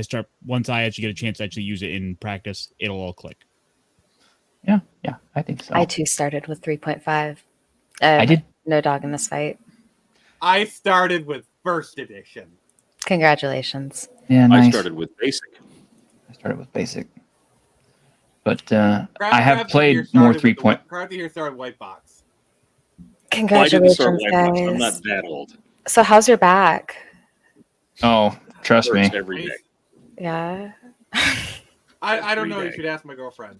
I actually get a chance to actually use it in practice, it'll all click. Yeah, I think so. I too started with 3.5. I did. No dog in this fight. I started with first edition. Congratulations. Yeah, nice. I started with basic. But I have played more 3. Crafty here started white box. Congratulations, guys. I'm not that old. So how's your back? Oh, trust me. Every day. Yeah. I don't know. You should ask my girlfriend.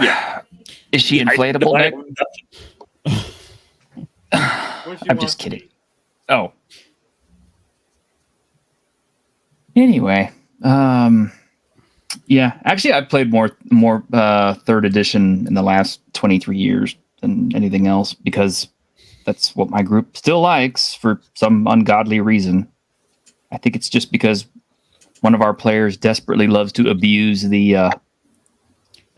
Yeah. Is she inflatable, Nick? I'm just kidding. Oh. Anyway, yeah. Actually, I've played more 3rd edition in the last 23 years than anything else because that's what my group still likes for some ungodly reason. I think it's just because one of our players desperately loves to abuse the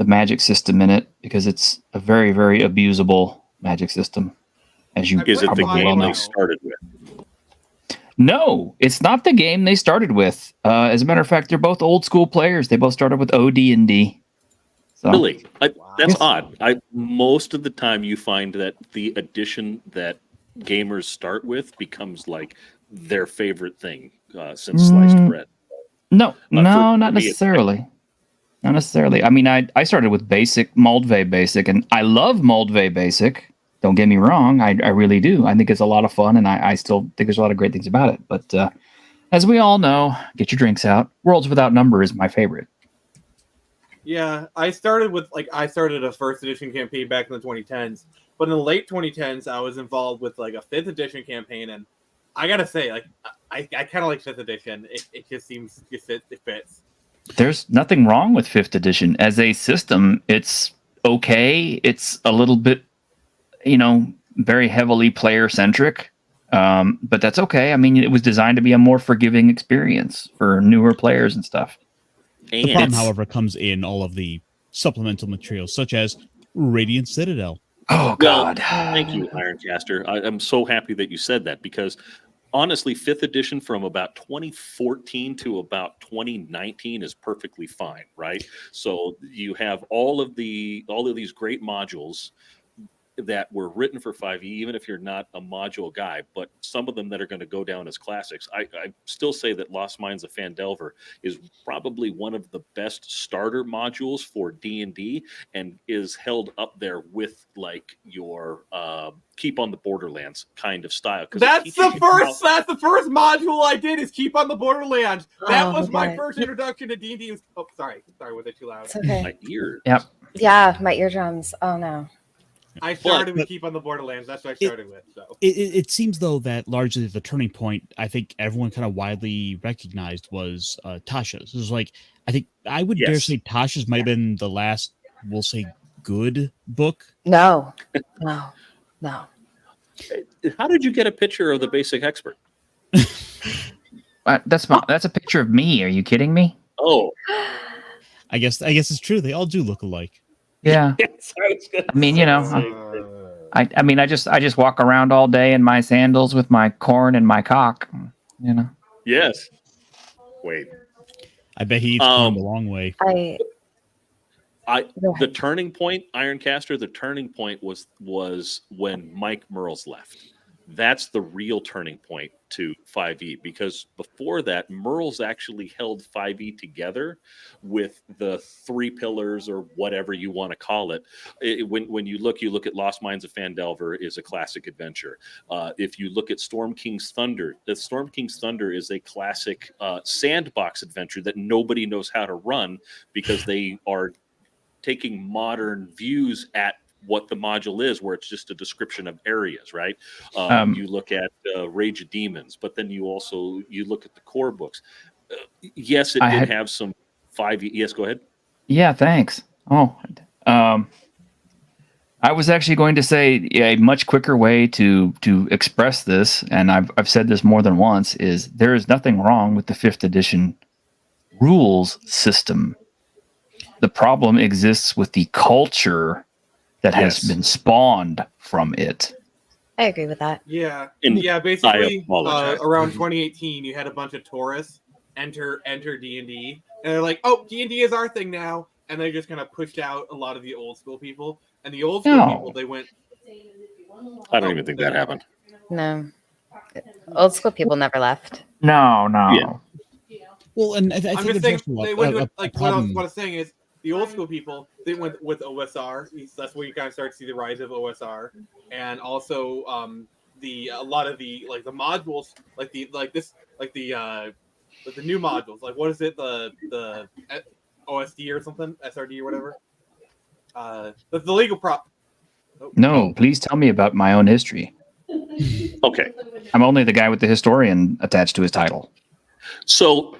magic system in it because it's a very, very abusable magic system. as you Is it the probably well game know. they started with? No, it's not the game they started with. As a matter of fact, they're both old school players. They both started with OD&D. So, Really? That's Yes. odd. Most of the time you find that the edition that gamers start with becomes like their favorite thing since sliced bread. No, not me, it's necessarily. Not necessarily. I mean, I started with basic, Moldvay basic, and I love Moldvay basic. Don't get me wrong. I really do. I think it's a lot of fun, and I still think there's a lot of great things about it. But as we all know, get your drinks out. Worlds Without Number is my favorite. Yeah, I started a first edition campaign back in the 2010s, but in the late 2010s, I was involved with like a 5th edition campaign, and I gotta say, like, I kind of like 5th edition. It just seems it fits. There's nothing wrong with 5th edition as a system. It's okay. It's a little bit, very heavily player centric, but that's okay. I mean, it was designed to be a more forgiving experience for newer players and stuff. The problem, however, comes in all of the supplemental materials, such as Radiant Citadel. Oh, God. Well, thank you, Ironcaster. I'm so happy that you said that because, honestly, 5th edition from about 2014 to about 2019 is perfectly fine, right? So you have all of these great modules that were written for 5e, even if you're not a module guy, but some of them that are going to go down as classics. I still say that Lost Mines of Phandelver is probably one of the best starter modules for D&D and is held up there with like your Keep on the Borderlands kind of style. That's the first module I did is Keep on the Borderlands. That was my first introduction to D&D. Oh, sorry, was it too loud? It's okay. My ears. Yep. Yeah, my eardrums. Oh no. I started with Keep on the Borderlands. That's what I started with. So it seems though that largely the turning point, I think everyone kind of widely recognized was Tasha's. It was like I think I would dare say Tasha's might have been the last, we'll say, good book. No. How did you get a picture of the Basic Expert? That's a picture of me. Are you kidding me? Oh, I guess it's true. They all do look alike. Yeah. I mean, I just walk around all day in my sandals with my corn and my cock. Yes. Wait. I bet he eats corn a long way. The turning point, Ironcaster. The turning point was when Mike Merles left. That's the real turning point to 5e, because before that, Merles actually held 5e together with the 3 pillars or whatever you want to call it. When you look at Lost Mines of Phandelver is a classic adventure. If you look at Storm King's Thunder, the Storm King's Thunder is a classic sandbox adventure that nobody knows how to run because they are taking modern views at what the module is, where it's just a description of areas, right? You look at Rage of Demons, but then you look at the core books. Yes, it did have some 5e. Yes, go ahead. Yeah, thanks. Oh, I was actually going to say a much quicker way to express this, and I've said this more than once, is there is nothing wrong with the 5th edition rules system. The problem exists with the culture that has been spawned from it. I agree with that. Yeah, And basically around 2018, you had a bunch of tourists enter D&D, and they're like, "Oh, D&D is our thing now," and they just kind of pushed out a lot of the old school people. And the old school people, they went. I don't even think that happened. No, old school people never left. No. Yeah. Well, and I think I'm just saying they went with, like what I was saying is the old school people, they went with OSR. That's where you kind of start to see the rise of OSR, and also a lot of the the modules, the new modules. Like, what is it? The OSD or something, SRD or whatever. The legal prop. Oh. No, please tell me about my own history. Okay. I'm only the guy with the historian attached to his title. So,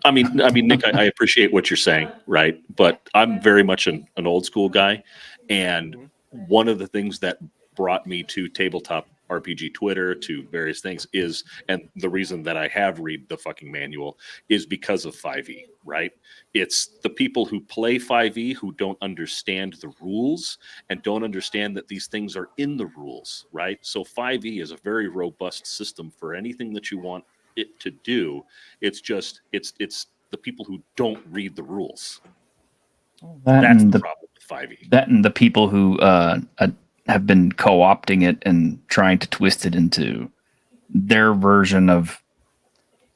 I mean, Nick, I appreciate what you're saying, right? But I'm very much an old school guy, and one of the things that brought me to tabletop RPG Twitter to various things is, and the reason that I have read the fucking manual is because of 5e, right? It's the people who play 5e who don't understand the rules and don't understand that these things are in the rules, right? So 5e is a very robust system for anything that you want it to do. It's just, it's the people who don't read the rules. That's the problem with 5e. That and the people who have been co-opting it and trying to twist it into their version of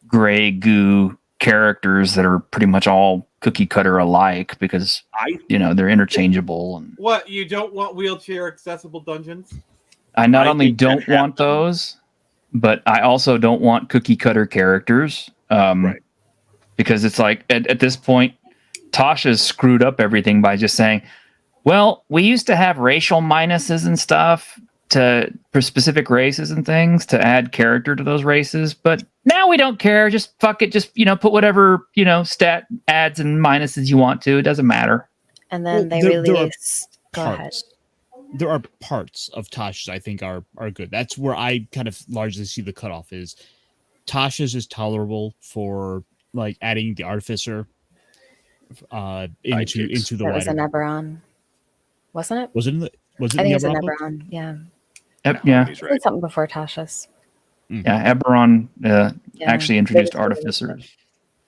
gray goo characters that are pretty much all cookie cutter alike because they're interchangeable. And what, you don't want wheelchair accessible dungeons? I not only don't want those, but I also don't want cookie cutter characters. Right. Because it's like at this point, Tasha's screwed up everything by just saying, well, we used to have racial minuses and stuff for specific races and things to add character to those races, but now we don't care. Just fuck it. Just, put whatever, stat adds and minuses you want to. It doesn't matter. And then they release. Go ahead. There are parts of Tasha's I think are good. That's where I kind of largely see the cutoff is Tasha's is tolerable for like adding the artificer into the that was an Eberron, wasn't it? Was it I think it was an Eberron. Yeah. Yeah. He's right. Something before Tasha's. Yeah, Eberron actually introduced artificers,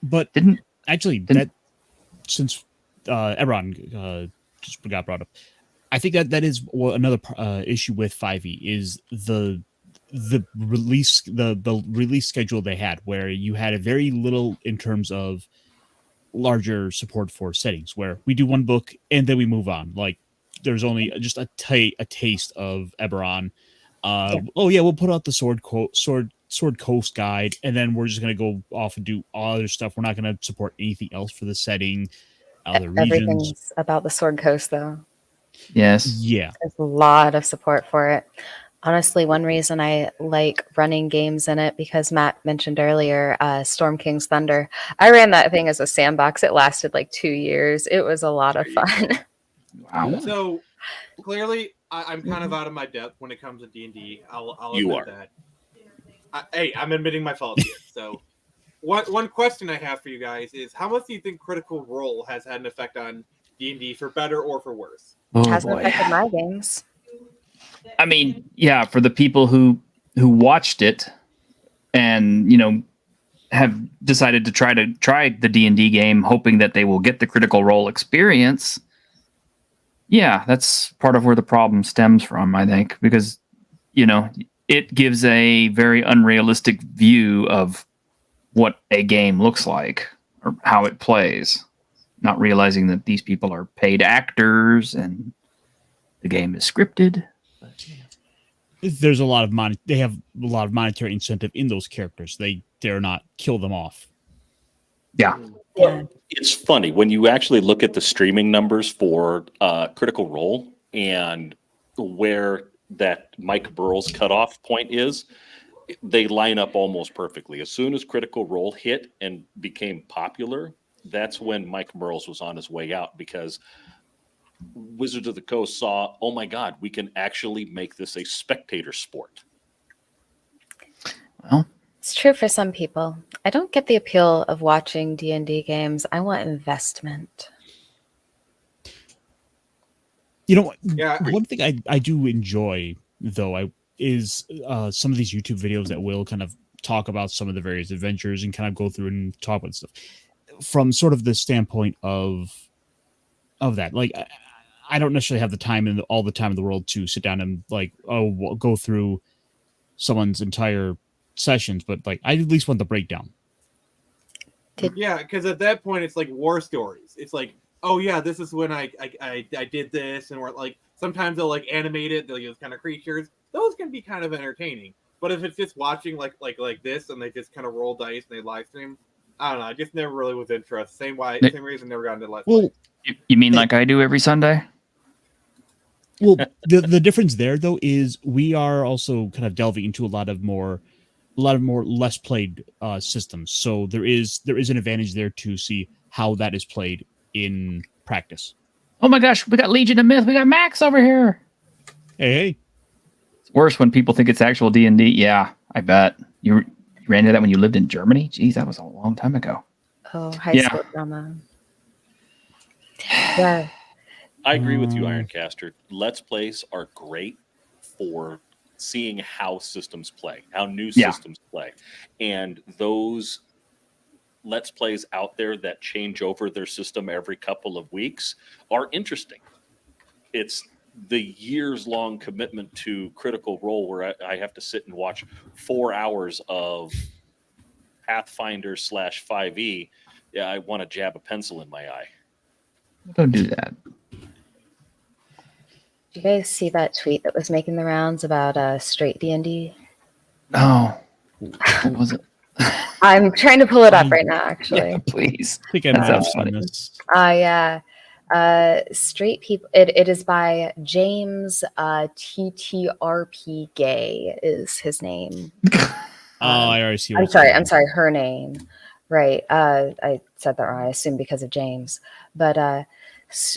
but didn't that since Eberron just got brought up. I think that is another issue with 5e is the release the release schedule they had, where you had a very little in terms of larger support for settings, where we do one book and then we move on. Like there's only just a taste of Eberron. Oh yeah, we'll put out the Sword Coast guide, and then we're just gonna go off and do all other stuff. We're not gonna support anything else for the setting. The regions. Everything's about the Sword Coast, though. Yes. Yeah. There's a lot of support for it. Honestly, one reason I like running games in it, because Matt mentioned earlier, Storm King's Thunder. I ran that thing as a sandbox. It lasted like 2 years. It was a lot of fun. Wow. So clearly, I'm kind of out of my depth when it comes to D&D. I'll admit that. Hey, I'm admitting my fault here. So one question I have for you guys is, how much do you think Critical Role has had an effect on D&D, for better or for worse? Hasn't affected my games. I mean, yeah, for the people who watched it and have decided to try the D&D game, hoping that they will get the Critical Role experience. Yeah, that's part of where the problem stems from, I think, because it gives a very unrealistic view of what a game looks like or how it plays, not realizing that these people are paid actors and the game is scripted. There's a lot of they have a lot of monetary incentive in those characters. They dare not kill them off. Yeah. Well, it's funny when you actually look at the streaming numbers for Critical Role and where that Mike Burrell's cutoff point is. They line up almost perfectly. As soon as Critical Role hit and became popular, that's when Mike Burrell's was on his way out, because Wizards of the Coast saw, oh my God, we can actually make this a spectator sport. Well, it's true for some people. I don't get the appeal of watching D&D games. I want investment. One thing I do enjoy, though, is some of these YouTube videos that will kind of talk about some of the various adventures and kind of go through and talk about stuff from sort of the standpoint of that. Like, I don't necessarily have the time and all the time in the world to sit down and go through someone's entire sessions, but like I at least want the breakdown. Yeah, because at that point it's like war stories. It's like, oh yeah, this is when I did this, and we're like, sometimes they'll like animate it. They'll use kind of creatures. Those can be kind of entertaining. But if it's just watching like this, and they just kind of roll dice and they live stream, I don't know. I just never really was interested. Same reason never got into Let's Play. You mean like I do every Sunday? Well, the difference there though is we are also kind of delving into a lot of more less played systems. So there is an advantage there to see how that is played in practice. Oh my gosh, we got Legion of Myth. We got Max over here. Hey. It's worse when people think it's actual D&D. Yeah, I bet. You ran into that when you lived in Germany? Jeez, that was a long time ago. Oh, high school drama. Yeah. I agree with you, Ironcaster. Let's Plays are great for seeing how systems play, how new systems play. And those Let's Plays out there that change over their system every couple of weeks are interesting. It's the years-long commitment to Critical Role where I have to sit and watch 4 hours of Pathfinder /5e. Yeah, I want to jab a pencil in my eye. Don't do that. Did you guys see that tweet that was making the rounds about straight D&D? No. What was it? I'm trying to pull it up right now, actually. Yeah, please. I think I might have seen this. Yeah. Straight people. It is by James TTRP Gay is his name. I already see. I'm sorry, her name. Right. I said that wrong. I assume because of James. But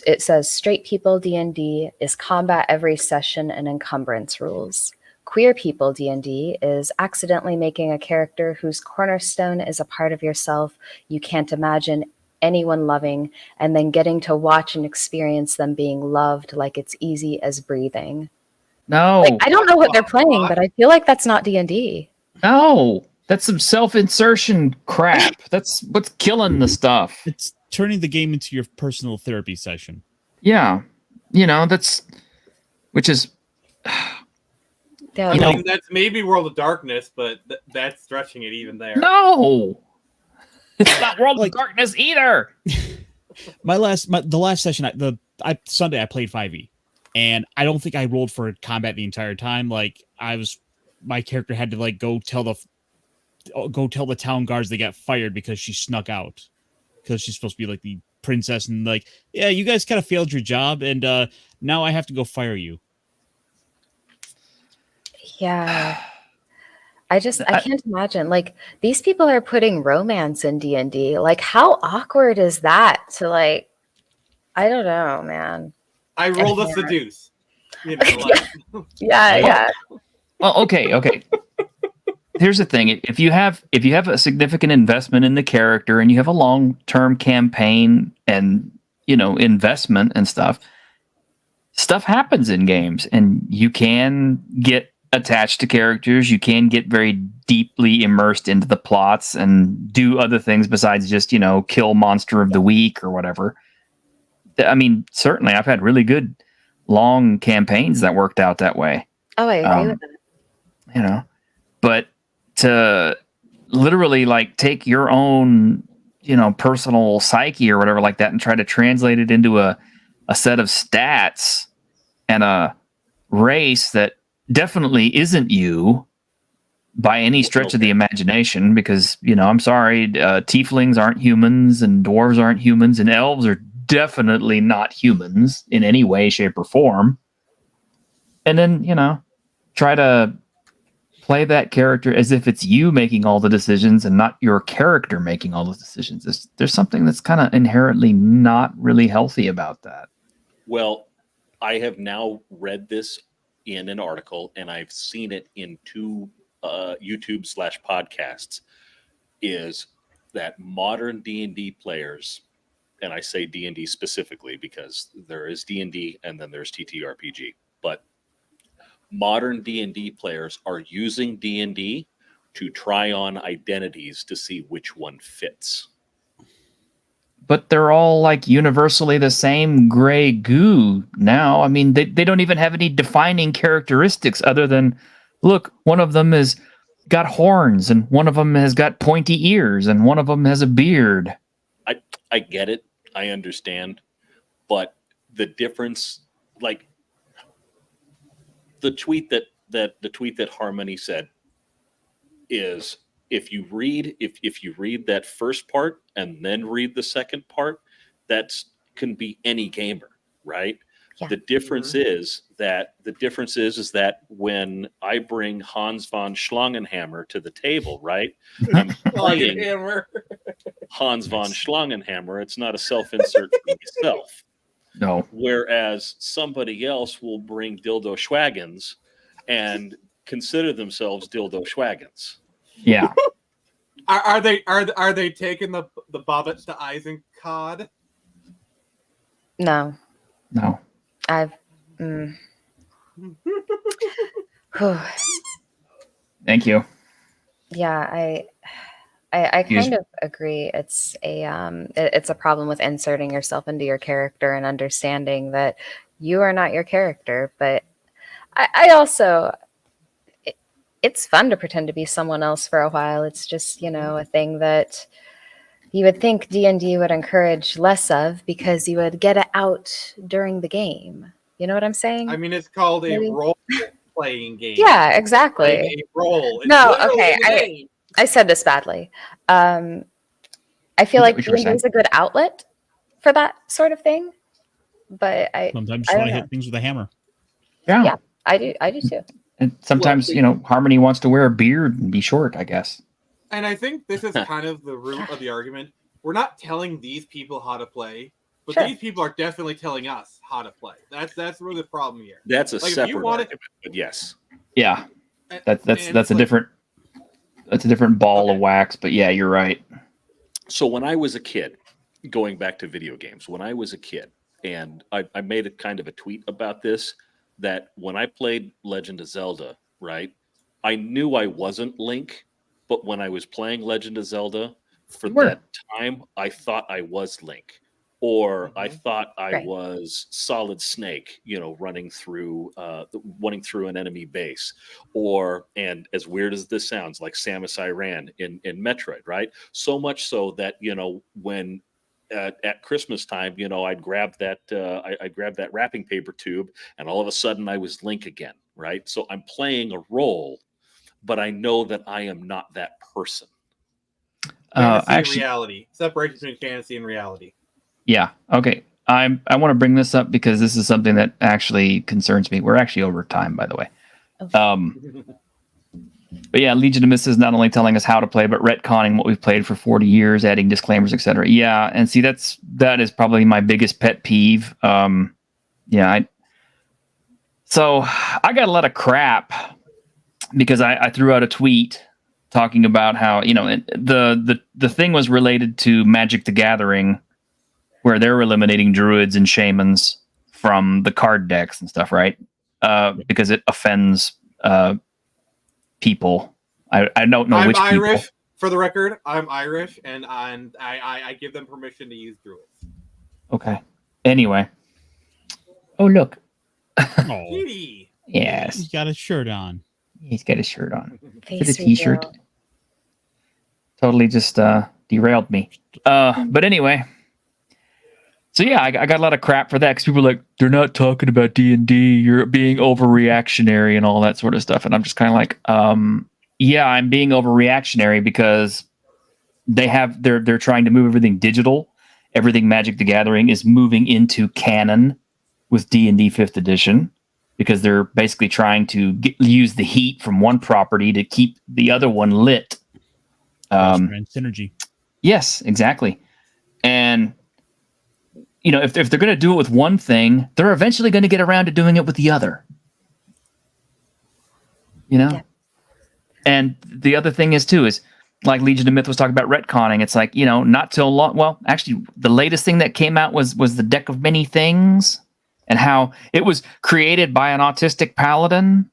it says straight people D&D is combat every session and encumbrance rules. Queer people D&D is accidentally making a character whose cornerstone is a part of yourself you can't imagine anyone loving, and then getting to watch and experience them being loved like it's easy as breathing. No. Like, I don't know what they're playing, but I feel like that's not D&D. No. That's some self-insertion crap. That's what's killing the stuff. It's turning the game into your personal therapy session. Yeah. Which is... Yeah, I mean, that's maybe World of Darkness, but that's stretching it even there. No! It's not World of Darkness either! The last session, Sunday I played 5e, and I don't think I rolled for combat the entire time. Like, my character had to go tell the town guards they got fired because she snuck out, because she's supposed to be like the princess, and yeah, you guys kind of failed your job, and now I have to go fire you. Yeah. I can't imagine. Like, these people are putting romance in D&D. Like, how awkward is that to I don't know, man. I rolled a seduce. You know, yeah. Well, okay. Here's the thing: if you have a significant investment in the character and you have a long-term campaign and investment and stuff happens in games, and you can get attached to characters. You can get very deeply immersed into the plots and do other things besides just kill monster of the week or whatever. I mean, certainly I've had really good long campaigns that worked out that way. Oh, I agree with that. But to literally take your own personal psyche or whatever like that and try to translate it into a set of stats and a race that definitely isn't you by any stretch of the imagination, because I'm sorry, tieflings aren't humans and dwarves aren't humans and elves are definitely not humans in any way, shape, or form. And then try to play that character as if it's you making all the decisions and not your character making all the decisions. There's something that's kind of inherently not really healthy about that. Well, I have now read this in an article, and I've seen it in 2 YouTube/podcasts, is that modern D&D players, and I say D&D specifically because there is D&D and then there's TTRPG, but modern D&D players are using D&D to try on identities to see which one fits. But they're all universally the same gray goo now. I mean, they don't even have any defining characteristics other than, look, one of them has got horns and one of them has got pointy ears and one of them has a beard. I get it. I understand. But the difference, the tweet that Harmony said is, if you read that first part and then read the second part, that can be any gamer, right? Yeah. The difference is that when I bring Hans von Schlangenhammer to the table, right? I'm playing Hans von Schlangenhammer. It's not a self-insert for myself. No. Whereas somebody else will bring Dildo Schwaggins and consider themselves dildo schwagons. Yeah. Are they taking the Bobbit to Eisen cod? No, No. I've. Whew. Thank you. Yeah, I kind of agree. It's a problem with inserting yourself into your character and understanding that you are not your character. But I also, it's fun to pretend to be someone else for a while. It's just, a thing that you would think D&D would encourage less of because you would get it out during the game. You know what I'm saying? I mean, it's called Maybe. a role-playing game. Yeah, exactly. Playing a role. It's No, literally okay. a game. I said this badly. I feel like D&D is a good outlet for that sort of thing. But sometimes I you don't want to know. hit things with a hammer. Yeah, I do too. And sometimes, Harmony wants to wear a beard and be short, I guess. And I think this is kind of the root of the argument. We're not telling these people how to play, but Sure. these people are definitely telling us how to play. That's really the problem here. That's a Like, if you separate want argument, but yes. Yeah. That's a like, different ball of wax, but yeah, you're right. So when I was a kid, going back to video games, when I was a kid, and I made a kind of a tweet about this, that when I played Legend of Zelda, right, I knew I wasn't Link, but when I was playing Legend of Zelda, for that time, I thought I was Link. Or I thought I was Solid Snake, running through an enemy base, and as weird as this sounds, like Samus Aran in Metroid, right? So much so that when at Christmas time, I'd grab that wrapping paper tube, and all of a sudden I was Link again, right? So I'm playing a role, but I know that I am not that person. Fantasy and reality. Separation between fantasy and reality. Yeah. Okay. I want to bring this up because this is something that actually concerns me. We're actually over time, by the way. But yeah, Legion of Myths is not only telling us how to play, but retconning what we've played for 40 years, adding disclaimers, etc. Yeah, and see, that is probably my biggest pet peeve. So I got a lot of crap because I threw out a tweet talking about how the thing was related to Magic the Gathering, where they're eliminating druids and shamans from the card decks and stuff, right? Because it offends people. I don't know which I'm Irish, people. for the record. I'm Irish, and I give them permission to use druids. Okay. Anyway. Oh, look. Oh, yes. he's got a shirt on. He's got his shirt on. Face It's a t-shirt. reveal. Totally just derailed me. But anyway. So yeah, I got a lot of crap for that because people are like, they're not talking about D&D. You're being overreactionary and all that sort of stuff. And I'm just kind of like, yeah, I'm being overreactionary because they're trying to move everything digital. Everything Magic the Gathering is moving into canon with D&D 5th edition because they're basically trying to use the heat from one property to keep the other one lit. Synergy. Yes, exactly. And if they're going to do it with one thing, they're eventually going to get around to doing it with the other. Yeah. And the other thing is like Legion of Myth was talking about retconning. It's like, not till long. Well, actually, the latest thing that came out was the Deck of Many Things and how it was created by an autistic paladin.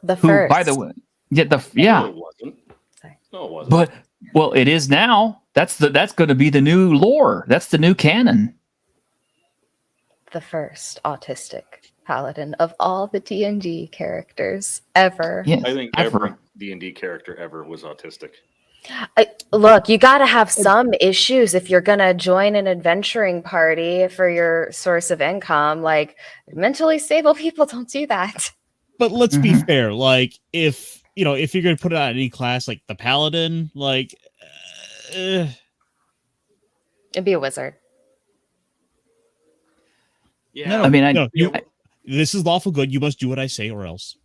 The first. By the way, yeah. No, it wasn't. Sorry. No, it wasn't. But, well, it is now. That's going to be the new lore. That's the new canon. The first autistic paladin of all the D&D characters ever. Yes, I think every D&D character ever was autistic. Look, you got to have some issues if you're going to join an adventuring party for your source of income. Like, mentally stable people don't do that. But let's be fair. Like, if you're going to put it on any class, like the paladin, like, It'd be a wizard. Yeah. No, I mean, this is lawful good. You must do what I say, or else.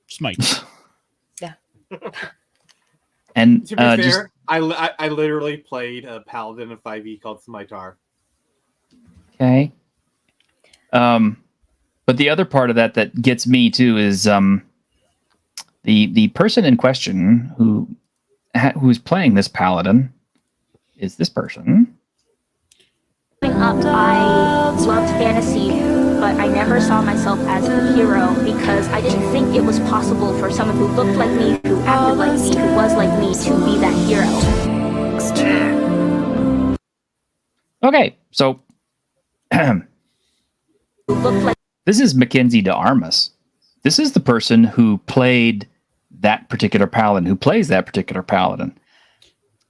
Smite. Yeah. And to be fair, I literally played a paladin of 5e called Smitar. Okay. But the other part of that gets me too is the person in question who's playing this paladin is this person. Growing up, I loved fantasy, but I never saw myself as a hero because I didn't think it was possible for someone who looked like me, who acted like me, who was like me, to be that hero. Okay, so this is Mackenzie de Armas. This is the person who played that particular paladin, who plays that particular paladin.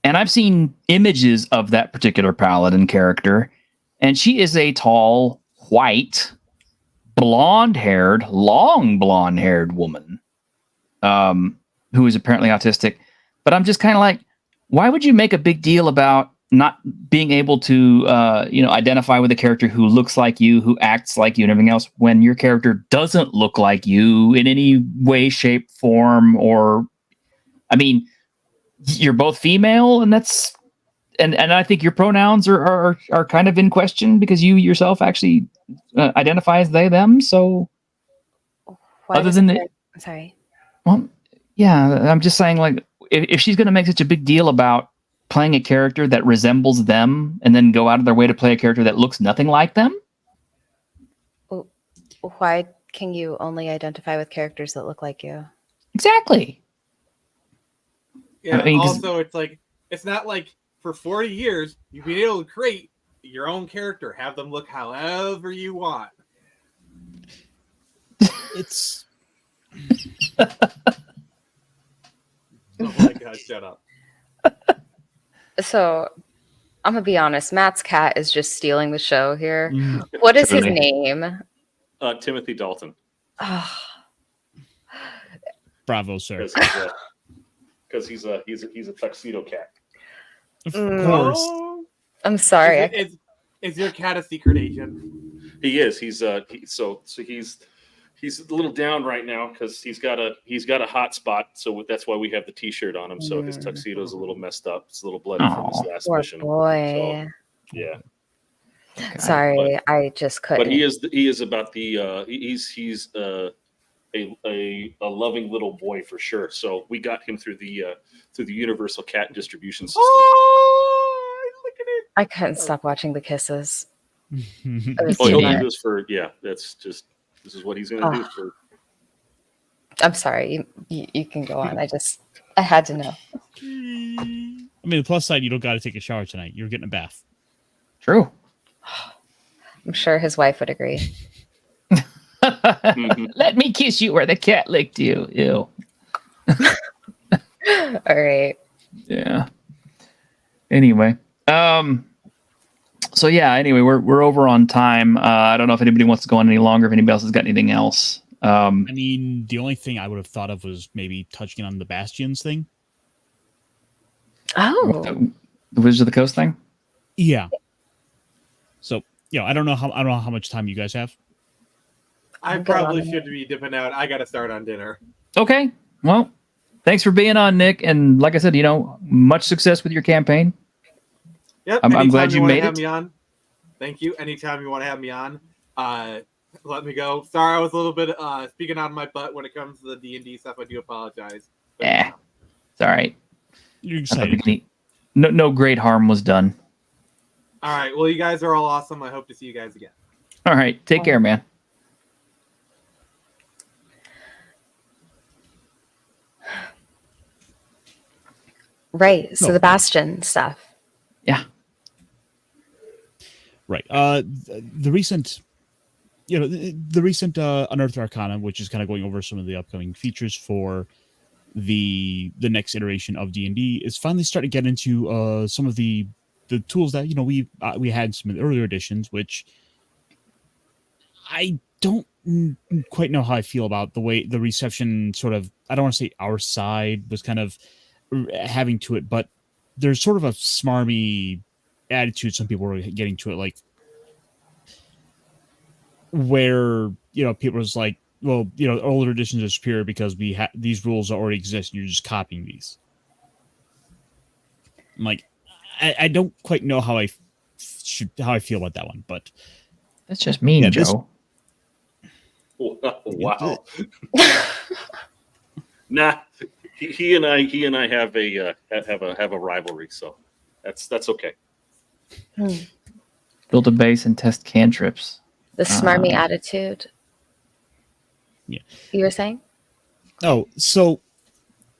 And I've seen images of that particular paladin character, and she is a tall, white, blonde-haired, long blonde-haired woman who is apparently autistic. But I'm just kind of like, why would you make a big deal about not being able to identify with a character who looks like you, who acts like you, and everything else, when your character doesn't look like you in any way, shape, form, or, I mean, you're both female, and that's, and I think your pronouns are kind of in question because you yourself actually identify as they, them. So other than it, sorry. Well, yeah, I'm just saying, like, if she's going to make such a big deal about playing a character that resembles them and then go out of their way to play a character that looks nothing like them. Why can you only identify with characters that look like you? Exactly. Yeah, I mean, also, it's like, it's not like for 40 years you've been able to create your own character, have them look however you want. It's. Oh my god, shut up. So, I'm gonna be honest. Matt's cat is just stealing the show here. What is his name? Timothy Dalton. Oh. Bravo, sir. Because he's a tuxedo cat. Of course. I'm sorry. Is your cat a secret agent? He is. He's a little down right now because he's got a hot spot. So that's why we have the T-shirt on him. So his tuxedo's a little messed up. It's a little bloody from his last poor mission. Boy. So, yeah. Sorry, I just couldn't. But he is about the he's a loving little boy for sure. So we got him through the Universal Cat distribution system. Oh, look at it! I couldn't stop watching the kisses. It was Oh, too he'll much. do this for that's just this is what he's going to do for. I'm sorry. You can go on. I had to know. I mean, the plus side, you don't got to take a shower tonight. You're getting a bath. True. I'm sure his wife would agree. Let me kiss you where the cat licked you. Ew. All right. Yeah. Anyway. So yeah, anyway, we're over on time. I don't know if anybody wants to go on any longer, if anybody else has got anything else. I mean, the only thing I would have thought of was maybe touching on the Bastions thing. Oh. The Wizards of the Coast thing? Yeah. So, I don't know how much time you guys have. I probably should be dipping out. I got to start on dinner. Okay. Well, thanks for being on, Nick. And like I said, much success with your campaign. Yep. I'm glad you made have it. Me on. Thank you. Anytime you want to have me on, let me go. Sorry, I was a little bit speaking out of my butt when it comes to the D&D stuff. I do apologize. It's all right. You're excited. No great harm was done. All right. Well, you guys are all awesome. I hope to see you guys again. All right. Take care, man. Right. So the Bastion stuff. Yeah. Right. The recent, Unearthed Arcana, which is kind of going over some of the upcoming features for the next iteration of D&D, is finally starting to get into some of the tools that we had some of the earlier editions, which I don't quite know how I feel about the way the reception sort of, I don't want to say our side was kind of having to it, but there's sort of a smarmy attitude some people were getting to it, like where people was like, well, older editions are superior because these rules already exist and you're just copying these. I'm like, I don't quite know how I feel about that one, but that's just mean, Joe. Wow. Nah, he and I have a rivalry, so that's okay. Build a base and test cantrips. The smarmy attitude. Yeah. You were saying? Oh, so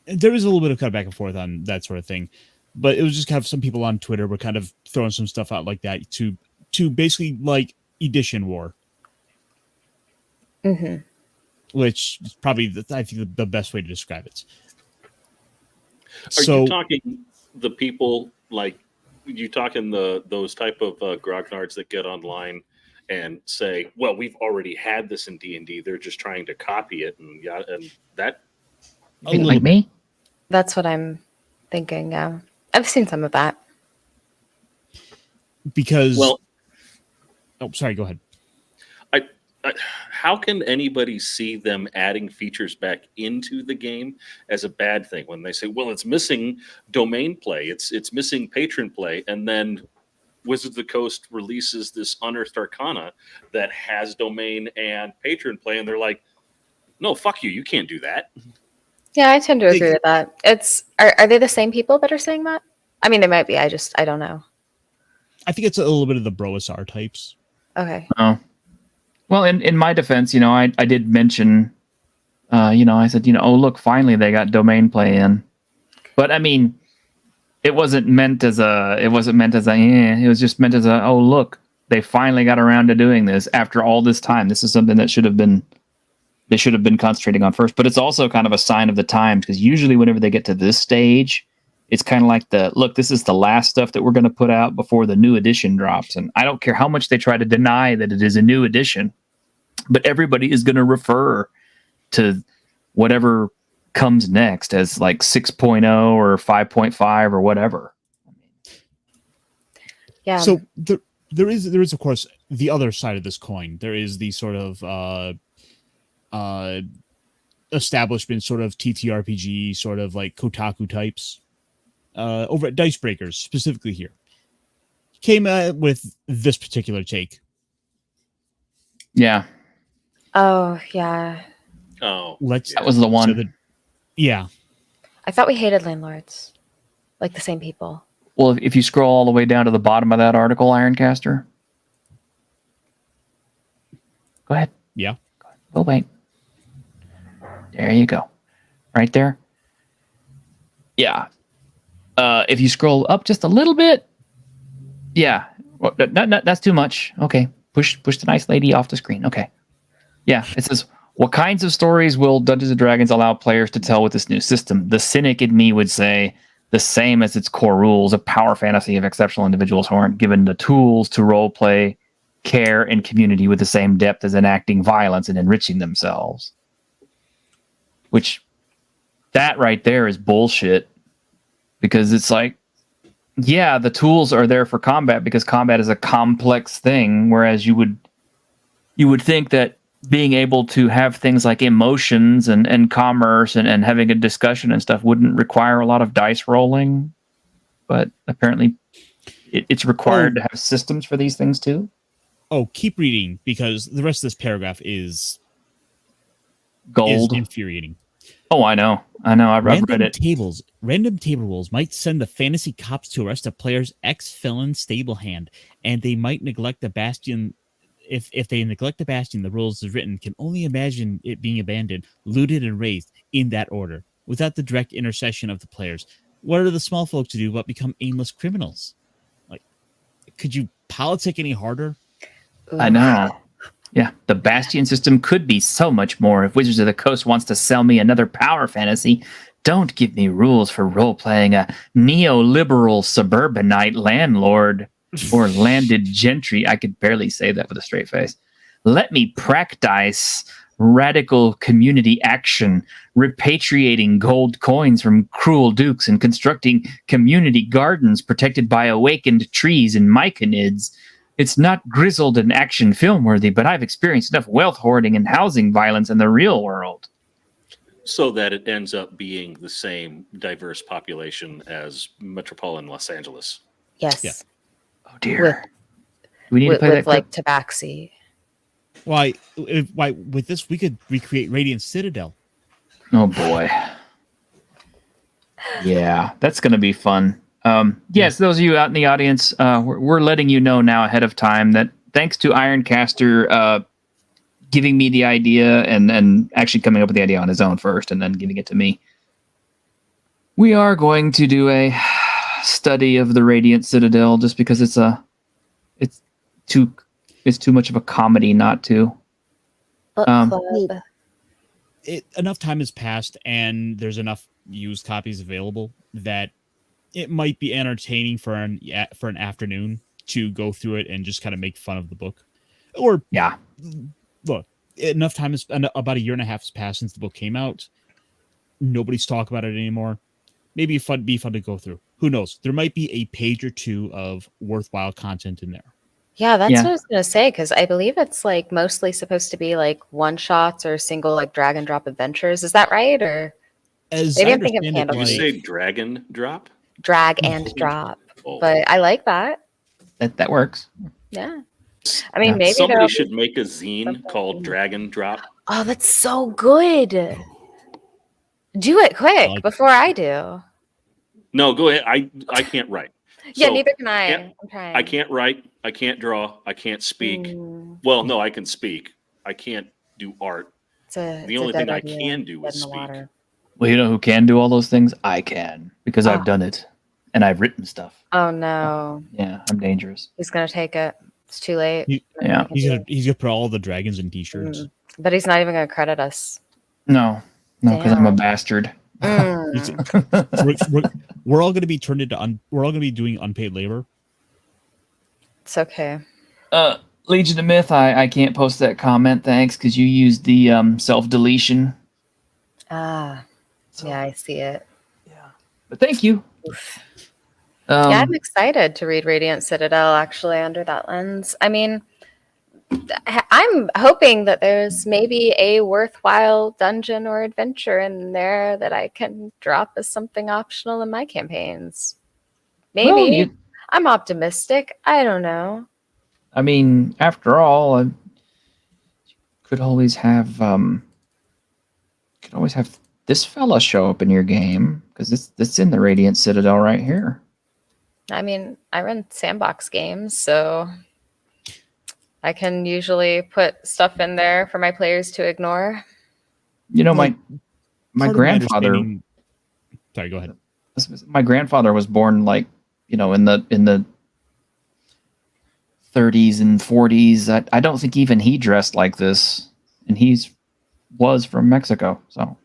there is a little bit of cut back and forth on that sort of thing, but it was just kind of some people on Twitter were kind of throwing some stuff out like that to basically like edition war. Mm-hmm. Which is probably I think the best way to describe it. Are you talking the people like you talking those type of grognards that get online and say, "Well, we've already had this in D&D. They're just trying to copy it," and that. Like me? That's what I'm thinking. Yeah, I've seen some of that. Because sorry, go ahead. How can anybody see them adding features back into the game as a bad thing when they say, well, it's missing domain play, it's missing patron play, and then Wizards of the Coast releases this Unearthed Arcana that has domain and patron play, and they're like, no, fuck you, you can't do that. Yeah, I tend to agree with that. Are they the same people that are saying that? I mean, they might be. I don't know. I think it's a little bit of the Broasar types. Okay. Oh. Well, in my defense, I did mention, I said, oh, look, finally they got domain play in. But I mean, it wasn't meant as it was just meant as oh, look, they finally got around to doing this after all this time. This is something that they should have been concentrating on first. But it's also kind of a sign of the times, because usually whenever they get to this stage, it's kind of like look, this is the last stuff that we're going to put out before the new edition drops. And I don't care how much they try to deny that it is a new edition, but everybody is going to refer to whatever comes next as like 6.0 or 5.5 or whatever. Yeah. So there is, of course, the other side of this coin. There is the sort of establishment sort of TTRPG, sort of like Kotaku types. Over at Dice Breakers, specifically here, came with this particular take. Yeah. Oh, yeah. Oh, that was the one. Yeah. I thought we hated landlords, like the same people. Well, if you scroll all the way down to the bottom of that article, Ironcaster. Go ahead. Yeah. Oh, wait. There you go. Right there. Yeah. If you scroll up just a little bit, yeah, well, that's too much. Okay, push the nice lady off the screen. Okay, yeah, it says, what kinds of stories will Dungeons & Dragons allow players to tell with this new system? The cynic in me would say the same as its core rules, a power fantasy of exceptional individuals who aren't given the tools to role play, care, and community with the same depth as enacting violence and enriching themselves. Which, that right there is bullshit. Because it's like, yeah, the tools are there for combat because combat is a complex thing, whereas you would think that being able to have things like emotions and commerce and having a discussion and stuff wouldn't require a lot of dice rolling. But apparently it's required to have systems for these things too. Oh, keep reading, because the rest of this paragraph is gold. Is infuriating. Oh, I know. I've read it. Random table rules might send the fantasy cops to arrest a player's ex-felon stable hand, and they might neglect the bastion. If they neglect the bastion, the rules as written can only imagine it being abandoned, looted, and razed in that order, without the direct intercession of the players. What are the small folk to do but become aimless criminals? Like, could you politic any harder? I know. Yeah, the Bastion system could be so much more. If Wizards of the Coast wants to sell me another power fantasy, don't give me rules for role-playing a neoliberal suburbanite landlord or landed gentry. I could barely say that with a straight face. Let me practice radical community action, repatriating gold coins from cruel dukes and constructing community gardens protected by awakened trees and myconids. It's not grizzled and action film worthy, but I've experienced enough wealth hoarding and housing violence in the real world. So that it ends up being the same diverse population as metropolitan Los Angeles. Yes. Yeah. Oh dear. We need to play with that like Tabaxi. Why with this we could recreate Radiant Citadel. Oh boy. Yeah, that's going to be fun. Yes, those of you out in the audience, we're letting you know now ahead of time that thanks to Ironcaster giving me the idea and actually coming up with the idea on his own first and then giving it to me, we are going to do a study of the Radiant Citadel just because it's too much of a comedy not to. Enough time has passed and there's enough used copies available that it might be entertaining for an afternoon to go through it and just kind of make fun of the book. Or look, enough time is about a year and a half has passed since the book came out. Nobody's talking about it anymore. Maybe be fun to go through. Who knows? There might be a page or two of worthwhile content in there. Yeah, that's what I was going to say, because I believe it's like mostly supposed to be like one shots or single like drag and drop adventures. Is that right? Or maybe I'm thinking of Candle. Did you say drag and drop? Drag and drop. But I like that. That works. Yeah. I mean, maybe somebody should make a zine called Dragon Drop. Oh, that's so good. Do it quick before I do. No, go ahead. I can't write. Yeah, neither can I. I'm trying. I can't write. I can't draw. I can't speak. Well, no, I can speak. I can't do art. The only thing I can do is speak. Well, you know who can do all those things? I can, because I've done it and I've written stuff. Oh no. Yeah, I'm dangerous. He's gonna take it. It's too late. He's gonna put all the dragons in t-shirts. But he's not even gonna credit us. No, because I'm a bastard. We're all going to be turned into we're all going to be doing unpaid labor. It's okay. Legion of Myth, I can't post that comment, thanks, because you used the self-deletion. Yeah, I see it. Yeah, but thank you. Yeah, I'm excited to read Radiant Citadel actually under that lens. I mean, I'm hoping that there's maybe a worthwhile dungeon or adventure in there that I can drop as something optional in my campaigns. Maybe. Well, I'm optimistic. I don't know. I mean, after all, you could always have this fella show up in your game because it's in the Radiant Citadel right here. I mean, I run sandbox games, so I can usually put stuff in there for my players to ignore. You know, my grandfather. Sorry, go ahead. My grandfather was born in the 30s and 40s. I don't think even he dressed like this, and was from Mexico. So.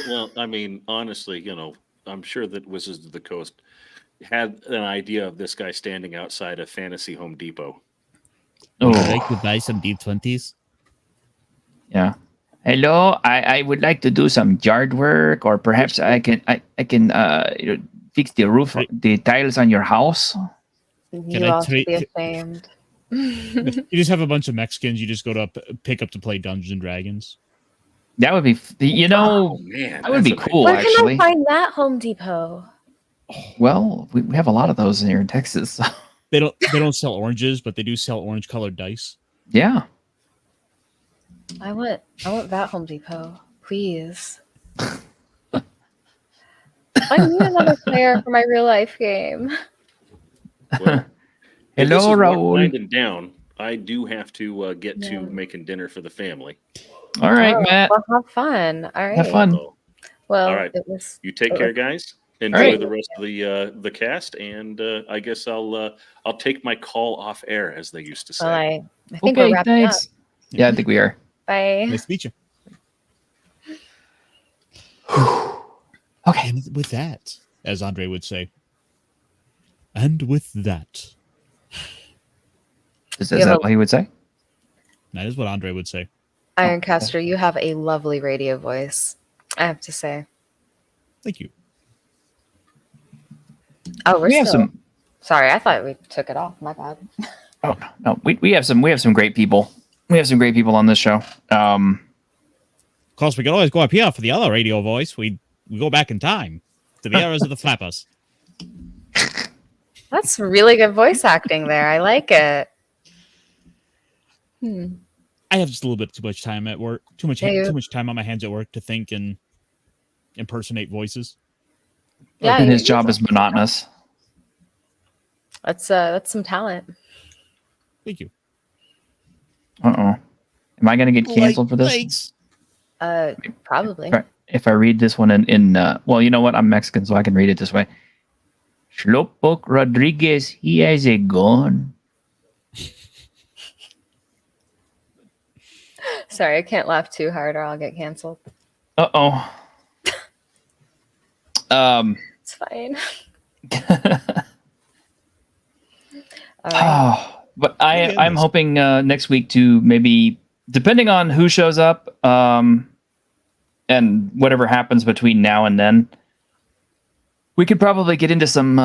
Well, I mean, honestly, I'm sure that Wizards of the Coast had an idea of this guy standing outside a fantasy Home Depot. Would you like to buy some D20s? Yeah. Hello, I would like to do some yard work, or perhaps I can fix the roof, the tiles on your house. You also be ashamed. You just have a bunch of Mexicans. You just go to pick up to play Dungeons and Dragons. That would be, man, that would be cool. Where actually, can I find that Home Depot? Well, we have a lot of those here in Texas. So. They don't sell oranges, but they do sell orange colored dice. Yeah. I want that Home Depot, please. I need another player for my real life game. Well, hello, Raul. Winding down, I do have to get to making dinner for the family. All right, Matt. Well, have fun. All right. Have fun. Well, all right. You take care, guys. Enjoy the rest of the cast, and I guess I'll take my call off air, as they used to say. Well, I think we're wrapping up. Yeah, I think we are. Bye. Nice to meet you. Okay. And with that, as Andre would say, and with that. Is that what he would say? That is what Andre would say. Ironcaster, you have a lovely radio voice, I have to say. Thank you. Oh, we have some. Sorry, I thought we took it off. My bad. Oh no, we have some great people. We have some great people on this show. Of course, we can always go up here for the other radio voice. We go back in time to the eras of the flappers. That's really good voice acting there. I like it. I have just a little bit too much time at work. Too much time on my hands at work to think and impersonate voices. Yeah, And his job is monotonous. That's some talent. Thank you. Am I going to get canceled for this? Probably. If I read this one in well, you know what? I'm Mexican, so I can read it this way. Slowpoke Rodriguez, he has a gun. Sorry, I can't laugh too hard or I'll get canceled. Uh-oh. It's fine. All right. Oh, but I'm hoping next week to maybe, depending on who shows up, and whatever happens between now and then, we could probably get into some